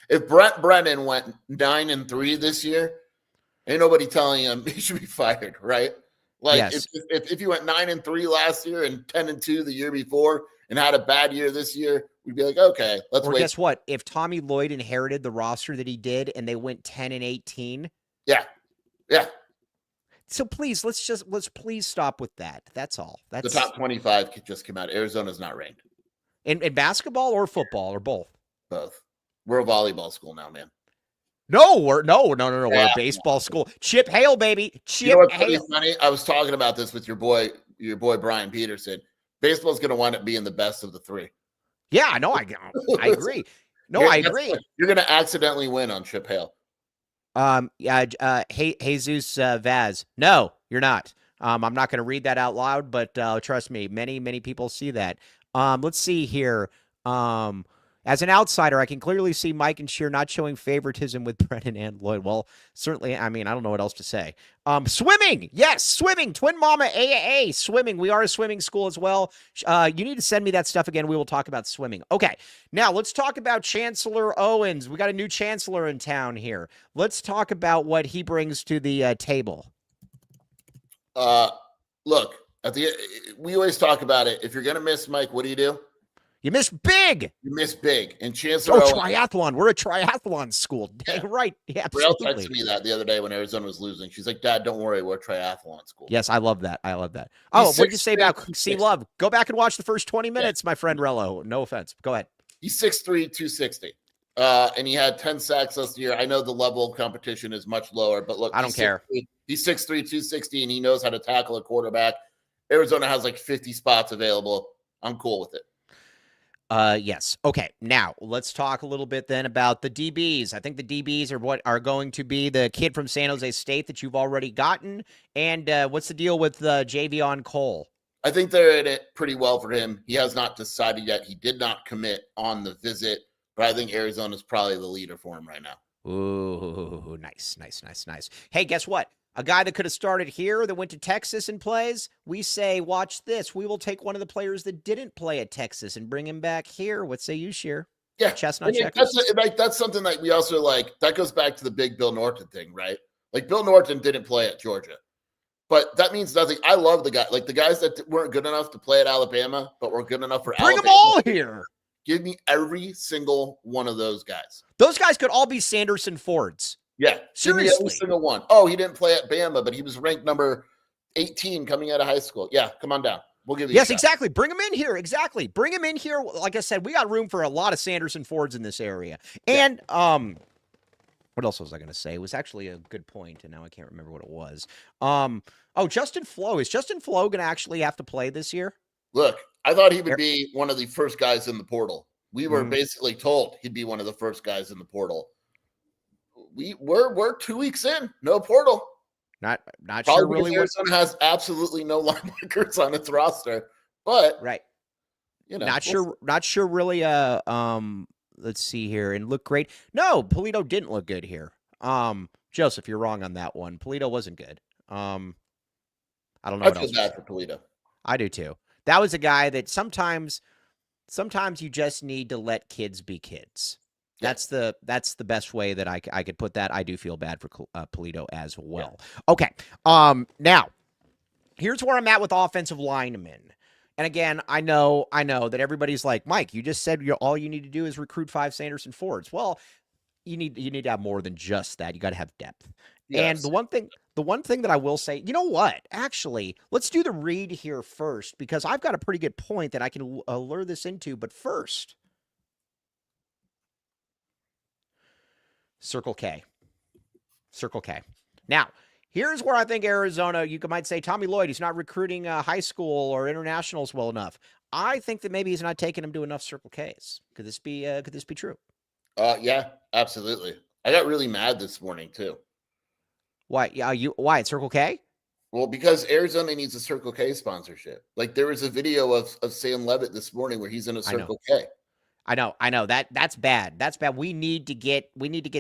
If Brent Brennan went 9-3 this year, ain't nobody telling him he should be fired, right? Like Yes. if you went 9-3 last year and 10-2 the year before and had a bad year this year, we'd be like, okay, let's Or wait. guess what? If Tommy Lloyd inherited the roster that he did and they went 10-18, Yeah. so please let's please stop with that. That's all. That's The top 25 just came out. Arizona's not ranked. in basketball or football or both. Both. We're a volleyball school now, man. No, we're no. We're Yeah. a baseball school. Chip Hale, baby. You know Chip what's really Hale. funny? I was talking about this with your boy Brian Peterson. Baseball's going to wind up being the best of the three. Yeah, no, I agree. No, I agree. You're going to accidentally win on Chip Hale. Jesus Vaz. No, you're not. I'm not going to read that out loud, but trust me, many people see that. Let's see here. As an outsider, I can clearly see Mike and Scheer not showing favoritism with Brennan and Lloyd. Well, certainly, I mean, I don't know what else to say. Swimming. Yes, swimming. Twin Mama AAA. Swimming. We are a swimming school as well. You need to send me that stuff again. We will talk about swimming. Okay, now let's talk about Chancellor Owens. We got a new chancellor in town here. Let's talk about what he brings to the table. Look, we always talk about it. If you're going to miss Mike, what do? You miss big. You miss big. And Chancellor Owens. Triathlon. We're a triathlon school. Yeah. Right. Yeah, Rael texted me that the other day when Arizona was losing. She's like, Dad, don't worry. We're a triathlon school. Yes, I love that. Oh, what did you say about C Love? Go back and watch the first 20 minutes, my friend Rello. No offense. Go ahead. He's 6'3", 260. and he had 10 sacks last year. I know the level of competition is much lower, but look, I don't care. He's 6'3", 260, and he knows how to tackle a quarterback. Arizona has like 50 spots available. I'm cool with it. Yes. Okay. Now let's talk a little bit then about the DBs. I think the DBs are what are going to be the kid from San Jose State that you've already gotten. And what's the deal with Javion Cole? I think they're in it pretty well for him. He has not decided yet. He did not commit on the visit, but I think Arizona's probably the leader for him right now. Ooh, nice. Hey, guess what? A guy that could have started here that went to Texas and plays, we say, watch this. We will take one of the players that didn't play at Texas and bring him back here. What say you, Scheer? Yeah. Chestnut checkers. That's something that we also like. That goes back to the big Bill Norton thing, right? Like Bill Norton didn't play at Georgia, but that means nothing. I love the guy. Like the guys that weren't good enough to play at Alabama, but were good enough for Bring Alabama. them all here. Give me every single one of those guys. Those guys could all be Sanderson Fords. Yeah, seriously. Every single one. Oh, he didn't play at Bama, but he was ranked number 18 coming out of high school. Yeah, come on down. We'll give you. Yes, exactly. Bring him in here. Exactly. Bring him in here. Like I said, we got room for a lot of Sanderson Fords in this area. And what else was I going to say? It was actually a good point, and now I can't remember what it was. Justin Flo. Is Justin Flo going to actually have to play this year? Look, I thought he would be one of the first guys in the portal. We were basically told he'd be one of the first guys in the portal. We're 2 weeks in, no portal. Not Probably sure really what Arizona has absolutely no linebackers on its roster, but right. You know, Not sure really. Let's see here and look great. No, Polito didn't look good here. Joseph, you're wrong on that one. Polito wasn't good. I don't know. I what feel else bad for Polito. I do too. That was a guy that sometimes you just need to let kids be kids. That's the best way that I could put that. I do feel bad for Polito as well. Yeah. Okay. Now here's where I'm at with offensive linemen. And again, I know that everybody's like, Mike, you just said all you need to do is recruit 5 Sanderson Fords. Well, you need to have more than just that. You got to have depth. Yes. And the one thing that I will say, you know what? Actually, let's do the read here first, because I've got a pretty good point that I can lure this into. But first, Circle K. Now, here's where I think Arizona, you might say, Tommy Lloyd, he's not recruiting high school or internationals well enough. I think that maybe he's not taking them to enough Circle Ks. Could this be true? Yeah, absolutely. I got really mad this morning too. Why? Why at Circle K? Well, because Arizona needs a Circle K sponsorship. Like there was a video of Sam Levitt this morning where he's in a Circle K. I know that's bad. That's bad. We need to get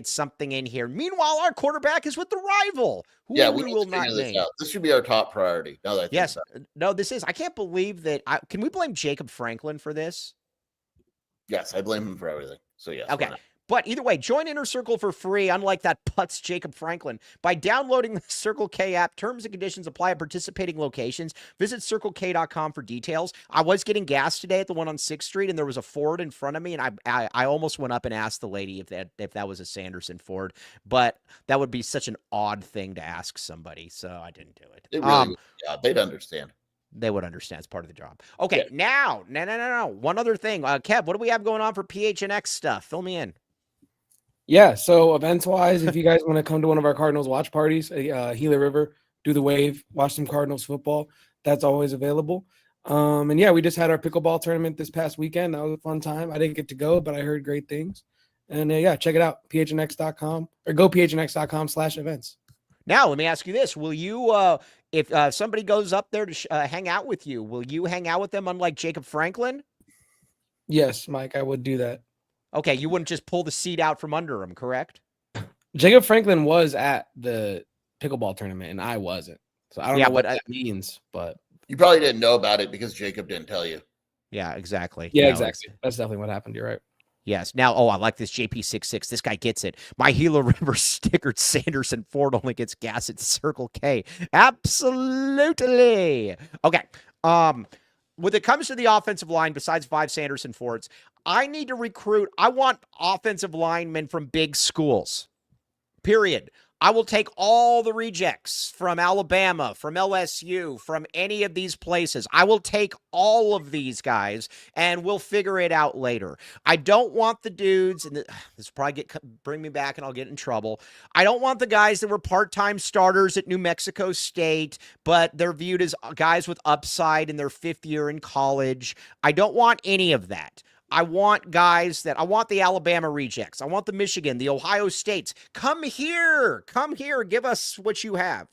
something in here. Meanwhile, our quarterback is with the rival. We will not name. This should be our top priority. Now that this is. I can't believe that. Can we blame Jacob Franklin for this? Yes, I blame him for everything. So yes. Okay. But either way, join Inner Circle for free, unlike that putz Jacob Franklin, by downloading the Circle K app. Terms and conditions apply at participating locations. Visit CircleK.com for details. I was getting gas today at the one on 6th Street, and there was a Ford in front of me, and I almost went up and asked the lady if that was a Sanderson Ford, but that would be such an odd thing to ask somebody, so I didn't do it. It really, they'd understand. They would understand. It's part of the job. Okay, Now, no. One other thing. Kev, what do we have going on for PHNX stuff? Fill me in. Yeah, so events-wise, if you guys want to come to one of our Cardinals watch parties, Gila River, do the wave, watch some Cardinals football, that's always available. And yeah, we just had our pickleball tournament this past weekend. That was a fun time. I didn't get to go, but I heard great things. And check it out, phnx.com or go phnx.com/events. Now, let me ask you this. Will you, if somebody goes up there to hang out with you, will you hang out with them unlike Jacob Franklin? Yes, Mike, I would do that. Okay, you wouldn't just pull the seat out from under him, correct? Jacob Franklin was at the pickleball tournament, and I wasn't. So I don't know what that means, but... You probably didn't know about it because Jacob didn't tell you. Yeah, exactly. Yeah, exactly. That's definitely what happened. You're right. Yes. Now, I like this JP66. This guy gets it. My Gila River stickered Sanderson Ford only gets gas at Circle K. Absolutely. Okay. When it comes to the offensive line, besides 5 Sanderson Fords, I need to recruit. I want offensive linemen from big schools. Period. I will take all the rejects from Alabama, from LSU, from any of these places. I will take all of these guys, and we'll figure it out later. I don't want the dudes, and this will probably bring me back, and I'll get in trouble. I don't want the guys that were part-time starters at New Mexico State, but they're viewed as guys with upside in their 5th year in college. I don't want any of that. I want I want the Alabama rejects. I want the Michigan, the Ohio States. Come here, give us what you have.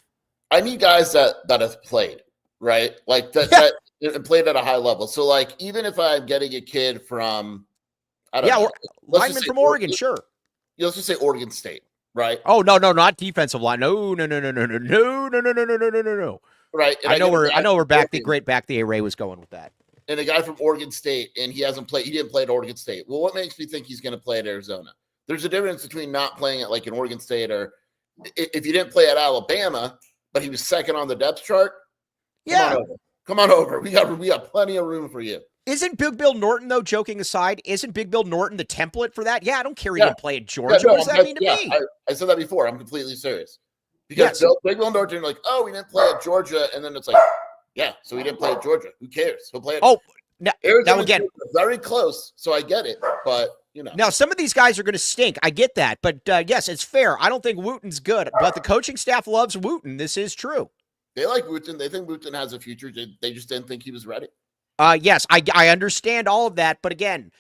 I need guys that have played, right? Like that played at a high level. So like, even if I'm getting a kid from, I don't know, lineman from Oregon, sure. Let's just say Oregon State, right? Oh, no, not defensive line. No. Right. And I know where back the array was going with that. And a guy from Oregon State, and he didn't play at Oregon State. Well, what makes me think he's going to play at Arizona? There's a difference between not playing at like an Oregon State, or if you didn't play at Alabama, but he was second on the depth chart. Come on over. We got plenty of room for you. Isn't Big Bill Norton, though, joking aside, isn't Big Bill Norton the template for that? Yeah, I don't care he didn't play at Georgia. What does that mean to me? I said that before. I'm completely serious. Because Big Bill Norton, like, oh, we didn't play at Georgia, and then it's like, yeah, so he didn't play at Georgia. Who cares? He'll play at now again, very close, so I get it, but Now some of these guys are going to stink. I get that, but yes, it's fair. I don't think Wooten's good, but the coaching staff loves Wooten. This is true. They like Wooten. They think Wooten has a future. They just didn't think he was ready. Yes, I understand all of that, but again,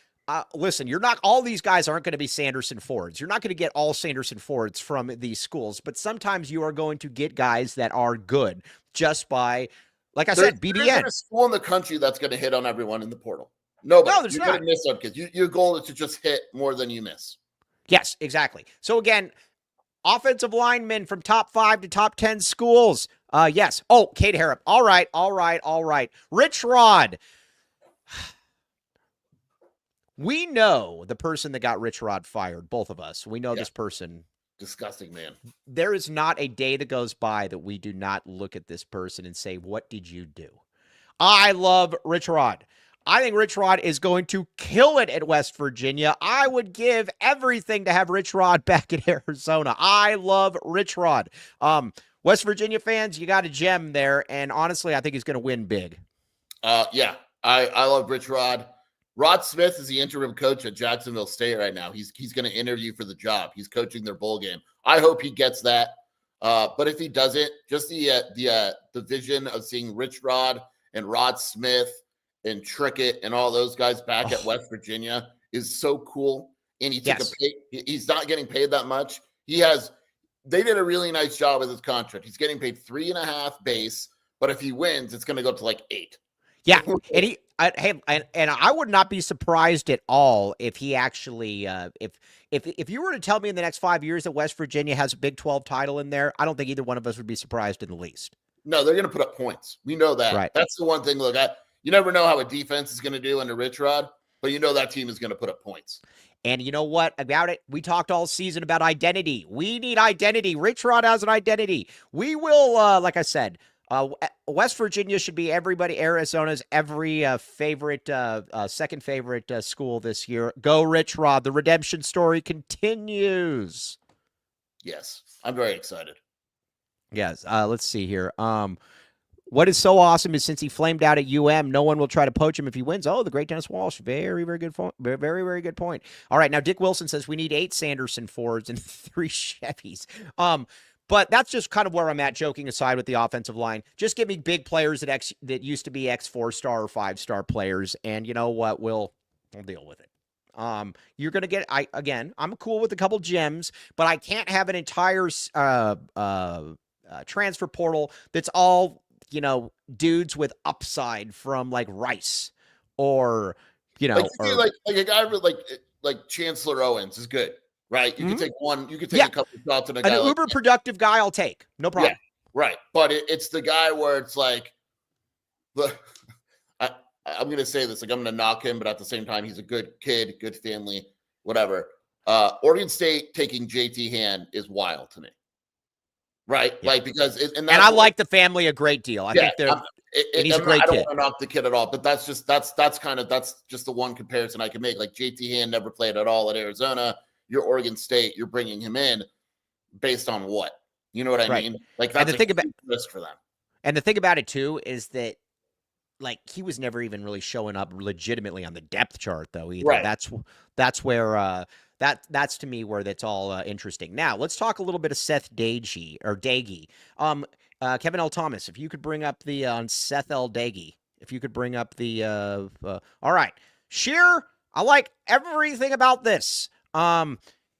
listen, all these guys aren't going to be Sanderson Fords. You're not going to get all Sanderson Fords from these schools, but sometimes you are going to get guys that are good just by. Like I said, BBN. There's a school in the country that's going to hit on everyone in the portal. Nobody. No, there's not. You're going to miss them because your goal is to just hit more than you miss. Yes, exactly. So again, offensive linemen from top 5 to top 10 schools. Yes. Oh, Cade Harrop. All right. Rich Rod. We know the person that got Rich Rod fired, both of us. We know this person. Disgusting, man. There is not a day that goes by that we do not look at this person and say, what did you do? I love Rich Rod. I think Rich Rod is going to kill it at West Virginia. I would give everything to have Rich Rod back in Arizona. I love Rich Rod. West Virginia fans, you got a gem there, and honestly, I think he's going to win big. Yeah, I love Rich Rod. Rod Smith is the interim coach at Jacksonville State right now. He's going to interview for the job. He's coaching their bowl game. I hope he gets that. But if he doesn't, just the vision of seeing Rich Rod and Rod Smith and Trickett and all those guys back at West Virginia is so cool. And he took he's not getting paid that much. They did a really nice job with his contract. He's getting paid 3.5 base, but if he wins, it's going to go to like 8. Yeah, and I would not be surprised at all if he actually, if you were to tell me in the next 5 years that West Virginia has a Big 12 title in there, I don't think either one of us would be surprised in the least. No, they're going to put up points. We know that. Right. That's the one thing. Look, you never know how a defense is going to do under Rich Rod, but you know that team is going to put up points. And you know what about it? We talked all season about identity. We need identity. Rich Rod has an identity. We will, like I said, West Virginia should be Arizona's favorite, second favorite school this year. Go Rich Rod. The redemption story continues. Yes, I'm very excited. Yes. Let's see here. What is so awesome is since he flamed out at no one will try to poach him if he wins. Oh, the great Dennis Walsh. Very, very good point. Very, very good point. All right. Now, Dick Wilson says we need 8 Sanderson Fords and 3 Chevys. But that's just kind of where I'm at, joking aside with the offensive line. Just give me big players that used to be X4-star or 5-star players, and you know what? We'll deal with it. You're going to get, I'm cool with a couple gems, but I can't have an entire transfer portal that's all, dudes with upside from like Rice or, like a guy with like Chancellor Owens is good. Right. You can take one. You can take a couple of shots on a guy. An uber productive guy I'll take. No problem. Yeah, right. But it's the guy where it's like, look, I'm going to say this. Like, I'm going to knock him, but at the same time, he's a good kid, good family, whatever. Oregon State taking JT Hand is wild to me. Right. Yeah. Like, because I like the family a great deal. I think he's a great kid. I don't want to knock the kid at all, but that's just the one comparison I can make. Like, JT Hand never played at all at Arizona. You're Oregon State, you're bringing him in. based on what? You know what I mean? Like that's a huge risk for them. And the thing about it too is that like he was never even really showing up legitimately on the depth chart though either. Right. That's where that's to me where that's all interesting. Now let's talk a little bit of Seth Doege or Doege. Kevin L. Thomas, if you could bring up the on Seth L. Doege, if you could bring up the all right. Scheer, I like everything about this.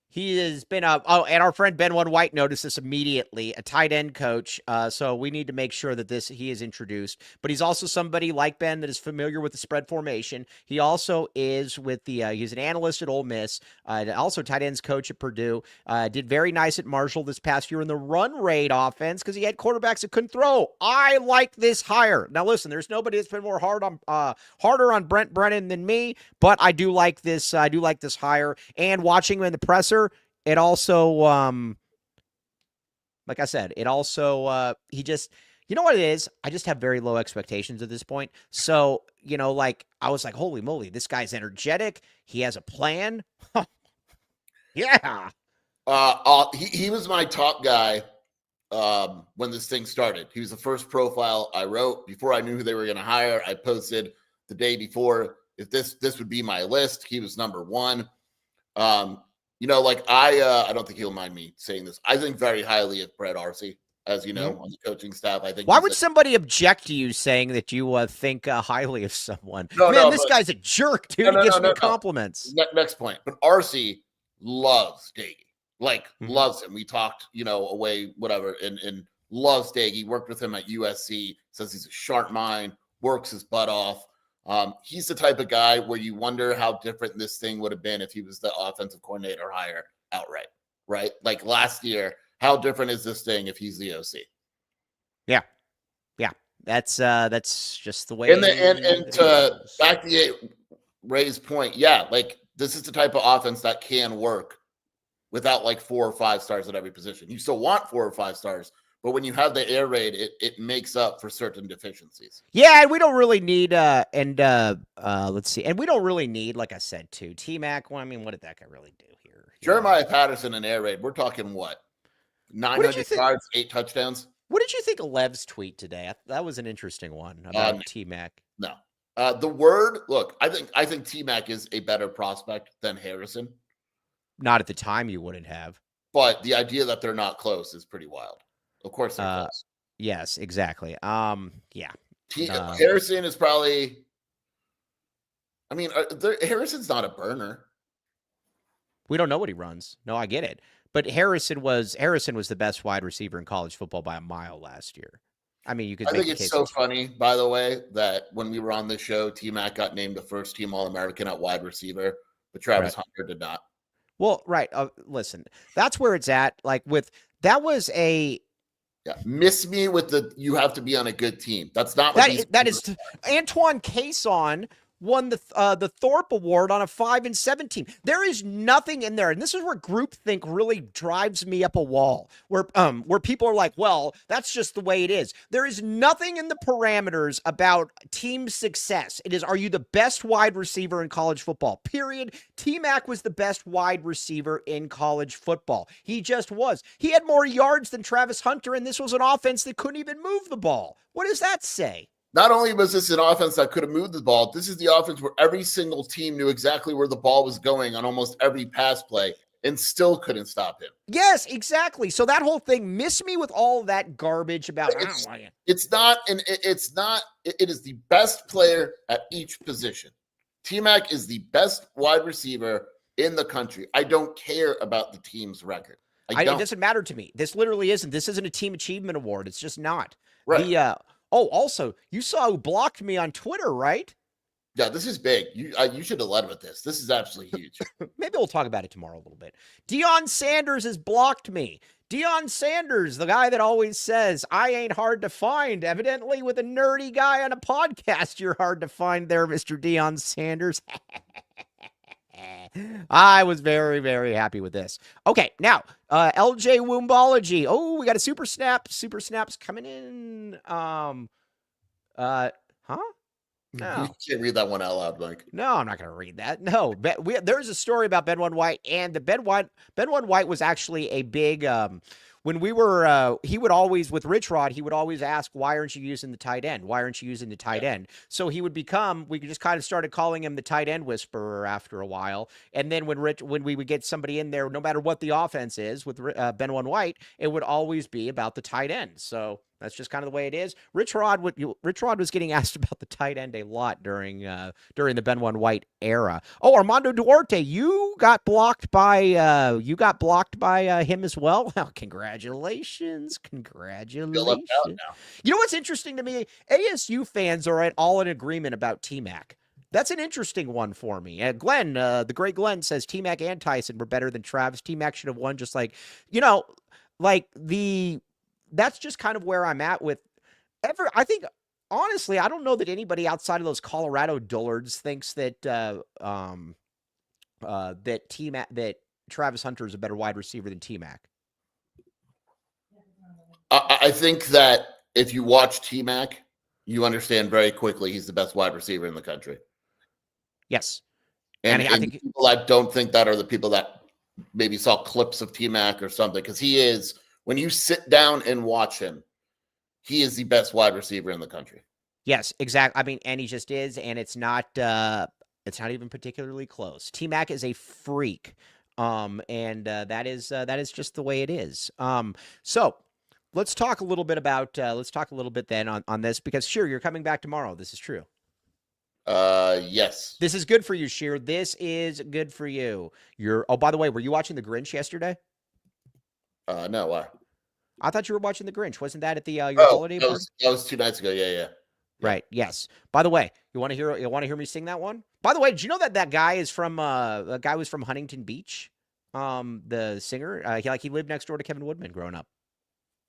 He has been and our friend Ben One White noticed this immediately, a tight end coach. So we need to make sure that he is introduced. But he's also somebody like Ben that is familiar with the spread formation. He also is with he's an analyst at Ole Miss, also tight ends coach at Purdue. Did very nice at Marshall this past year in the run rate offense because he had quarterbacks that couldn't throw. I like this hire. Now listen, there's nobody that's been more harder on Brent Brennan than me, but I do like this. I do like this hire. And watching him in the presser, it also, like I said, he just, you know what it is? I just have very low expectations at this point. So, like, I was like, holy moly, this guy's energetic. He has a plan. Yeah. He was my top guy when this thing started. He was the first profile I wrote before I knew who they were going to hire. I posted the day before if this would be my list. He was number one. I don't think he'll mind me saying this. I think very highly of Brett Arcee, as you know, on the coaching staff. I think. Why would somebody object to you saying that you think highly of someone? This guy's a jerk, dude. He gives me compliments. Next point. But Arcee loves Doege. Loves him. We talked, away, whatever, and loves Doege. He worked with him at USC. Says he's a sharp mind, works his butt off. He's the type of guy where you wonder how different this thing would have been if he was the offensive coordinator hire outright, right? Like last year, how different is this thing if he's the OC? Yeah. That's just the way. And to back to Ray's point, this is the type of offense that can work without 4 or 5 stars at every position. You still want 4 or 5 stars. But when you have the air raid, it makes up for certain deficiencies. Yeah, and we don't really need let's see. And we don't really need, like I said, too. T-Mac, what did that guy really do here? Jeremiah Patterson and air raid, we're talking what? 900 yards, 8 touchdowns? What did you think of Lev's tweet today? That was an interesting one about T-Mac. No. I think T-Mac is a better prospect than Harrison. Not at the time you wouldn't have. But the idea that they're not close is pretty wild. Of course they're close. Yes, exactly. Yeah. Harrison is probably Harrison's not a burner. We don't know what he runs. No, I get it. But Harrison was the best wide receiver in college football by a mile last year. I think it's so funny, by the way, that when we were on this show, T-Mac got named the first team All-American at wide receiver, but Travis Hunter did not. Well, right. Listen, that's where it's at. Miss me with you have to be on a good team. That's not what Antoine Cason won the Thorpe Award on a 5-7 team. There is nothing in there, and this is where groupthink really drives me up a wall. Where people are like, "Well, that's just the way it is." There is nothing in the parameters about team success. It is, are you the best wide receiver in college football? Period. T-Mac was the best wide receiver in college football. He just was. He had more yards than Travis Hunter, and this was an offense that couldn't even move the ball. What does that say? Not only was this an offense that could have moved the ball, this is the offense where every single team knew exactly where the ball was going on almost every pass play and still couldn't stop him. Yes, exactly. So that whole thing, miss me with all that garbage about it is the best player at each position. T-Mac is the best wide receiver in the country. I don't care about the team's record. It doesn't matter to me. This literally isn't. This isn't a team achievement award. It's just not. Right. Also, you saw who blocked me on Twitter, right? Yeah, this is big. You should have led with this. This is absolutely huge. Maybe we'll talk about it tomorrow a little bit. Deion Sanders has blocked me. Deion Sanders, the guy that always says, I ain't hard to find. Evidently, with a nerdy guy on a podcast, you're hard to find there, Mr. Deion Sanders. I was very, very happy with this. Okay, now, LJ Woombology. Oh, we got a super snap. Super snaps coming in. Huh? No. You can't read that one out loud, Mike. No, I'm not going to read that. No, there's a story about Ben One White, and the Ben One White was actually a big. When we were, he would always, with Rich Rod, he would always ask, why aren't you using the tight end? Why aren't you using the tight end? So he would become, we just kind of started calling him the tight end whisperer after a while. And then when we would get somebody in there, no matter what the offense is with Ben One White, it would always be about the tight end. So that's just kind of the way it is. Rich Rod was getting asked about the tight end a lot during the Ben One White era. Oh, Armando Duarte, you got blocked by him as well. Well, congratulations. You know what's interesting to me? ASU fans are all in agreement about T-Mac. That's an interesting one for me. Glenn, the great Glenn, says T-Mac and Tyson were better than Travis. T-Mac should have won, just like, that's just kind of where I'm at with I think, honestly, I don't know that anybody outside of those Colorado dullards thinks that that Travis Hunter is a better wide receiver than T-Mac. I think that if you watch T-Mac, you understand very quickly he's the best wide receiver in the country. Yes. And I think people that don't think that are the people that maybe saw clips of T-Mac or something, because he is, when you sit down and watch him, he is the best wide receiver in the country. Yes, exactly. I mean, and he just is, and it's not even particularly close. T-Mac is a freak. And that is just the way it is. So let's talk a little bit then on this, because Scheer, you're coming back tomorrow. This is true. Yes. This is good for you, Scheer. This is good for you. By the way, were you watching The Grinch yesterday? No, why? I thought you were watching The Grinch. Wasn't that at the your holiday party? That was 2 nights ago. Yeah. Right. Yes. By the way, you want to hear me sing that one? By the way, did you know that guy is from a guy was from Huntington Beach? The singer, he lived next door to Kevin Woodman growing up.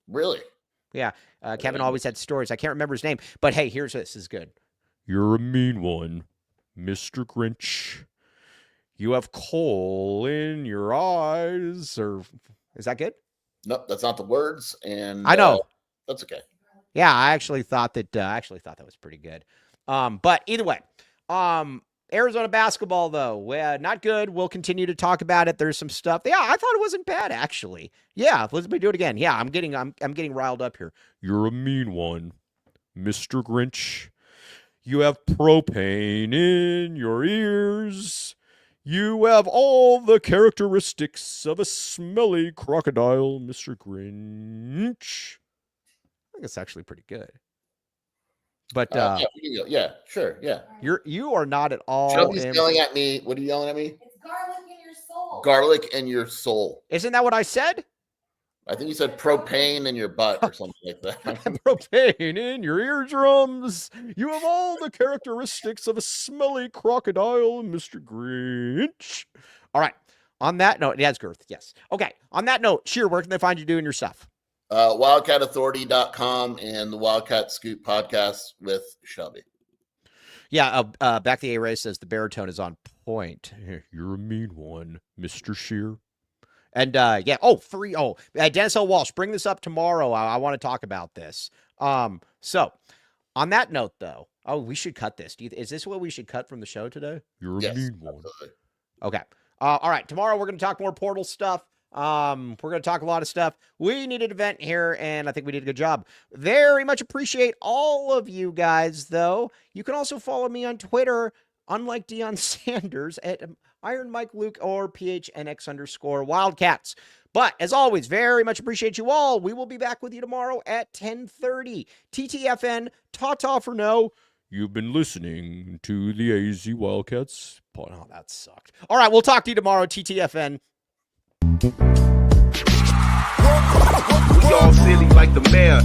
Really? Yeah. Kevin always had stories. I can't remember his name, but hey, here's this. This is good. You're a mean one, Mr. Grinch. You have coal in your eyes. Or is that good? Nope, that's not the words. And I know that's okay. Yeah, I actually thought that was pretty good. But either way, Arizona basketball though, not good. We'll continue to talk about it. There's some stuff. Yeah, I thought it wasn't bad actually. Yeah, let's do it again. Yeah, I'm getting riled up here. You're a mean one, Mr. Grinch. You have propane in your ears. You have all the characteristics of a smelly crocodile, Mr. Grinch. I think it's actually pretty good. But yeah, sure, yeah. You are not at all. Shelby's yelling at me. What are you yelling at me? It's garlic in your soul. Garlic in your soul. Isn't that what I said? I think you said propane in your butt or something like that. Propane in your eardrums. You have all the characteristics of a smelly crocodile, Mr. Grinch. All right. On that note, it has girth. Yes. Okay. On that note, Scheer, where can they find you doing your stuff? WildcatAuthority.com and the Wildcat Scoop podcast with Shelby. Yeah. Back the A-Ray says the baritone is on point. You're a mean one, Mr. Scheer. And yeah. Dennis L. Walsh, bring this up tomorrow. I want to talk about this. So on that note, though, we should cut this. Is this what we should cut from the show today? You're a mean one. Absolutely. Okay. All right. Tomorrow we're going to talk more Portal stuff. We're going to talk a lot of stuff. We need an event here, and I think we did a good job. Very much appreciate all of you guys, though. You can also follow me on Twitter, unlike Deion Sanders, at Iron Mike Luke or PHNX_Wildcats. But as always, very much appreciate you all. We will be back with you tomorrow at 10:30. TTFN, ta-ta for now. You've been listening to the AZ Wildcats. Oh, that sucked. All right, we'll talk to you tomorrow, TTFN. We all silly like the mayor.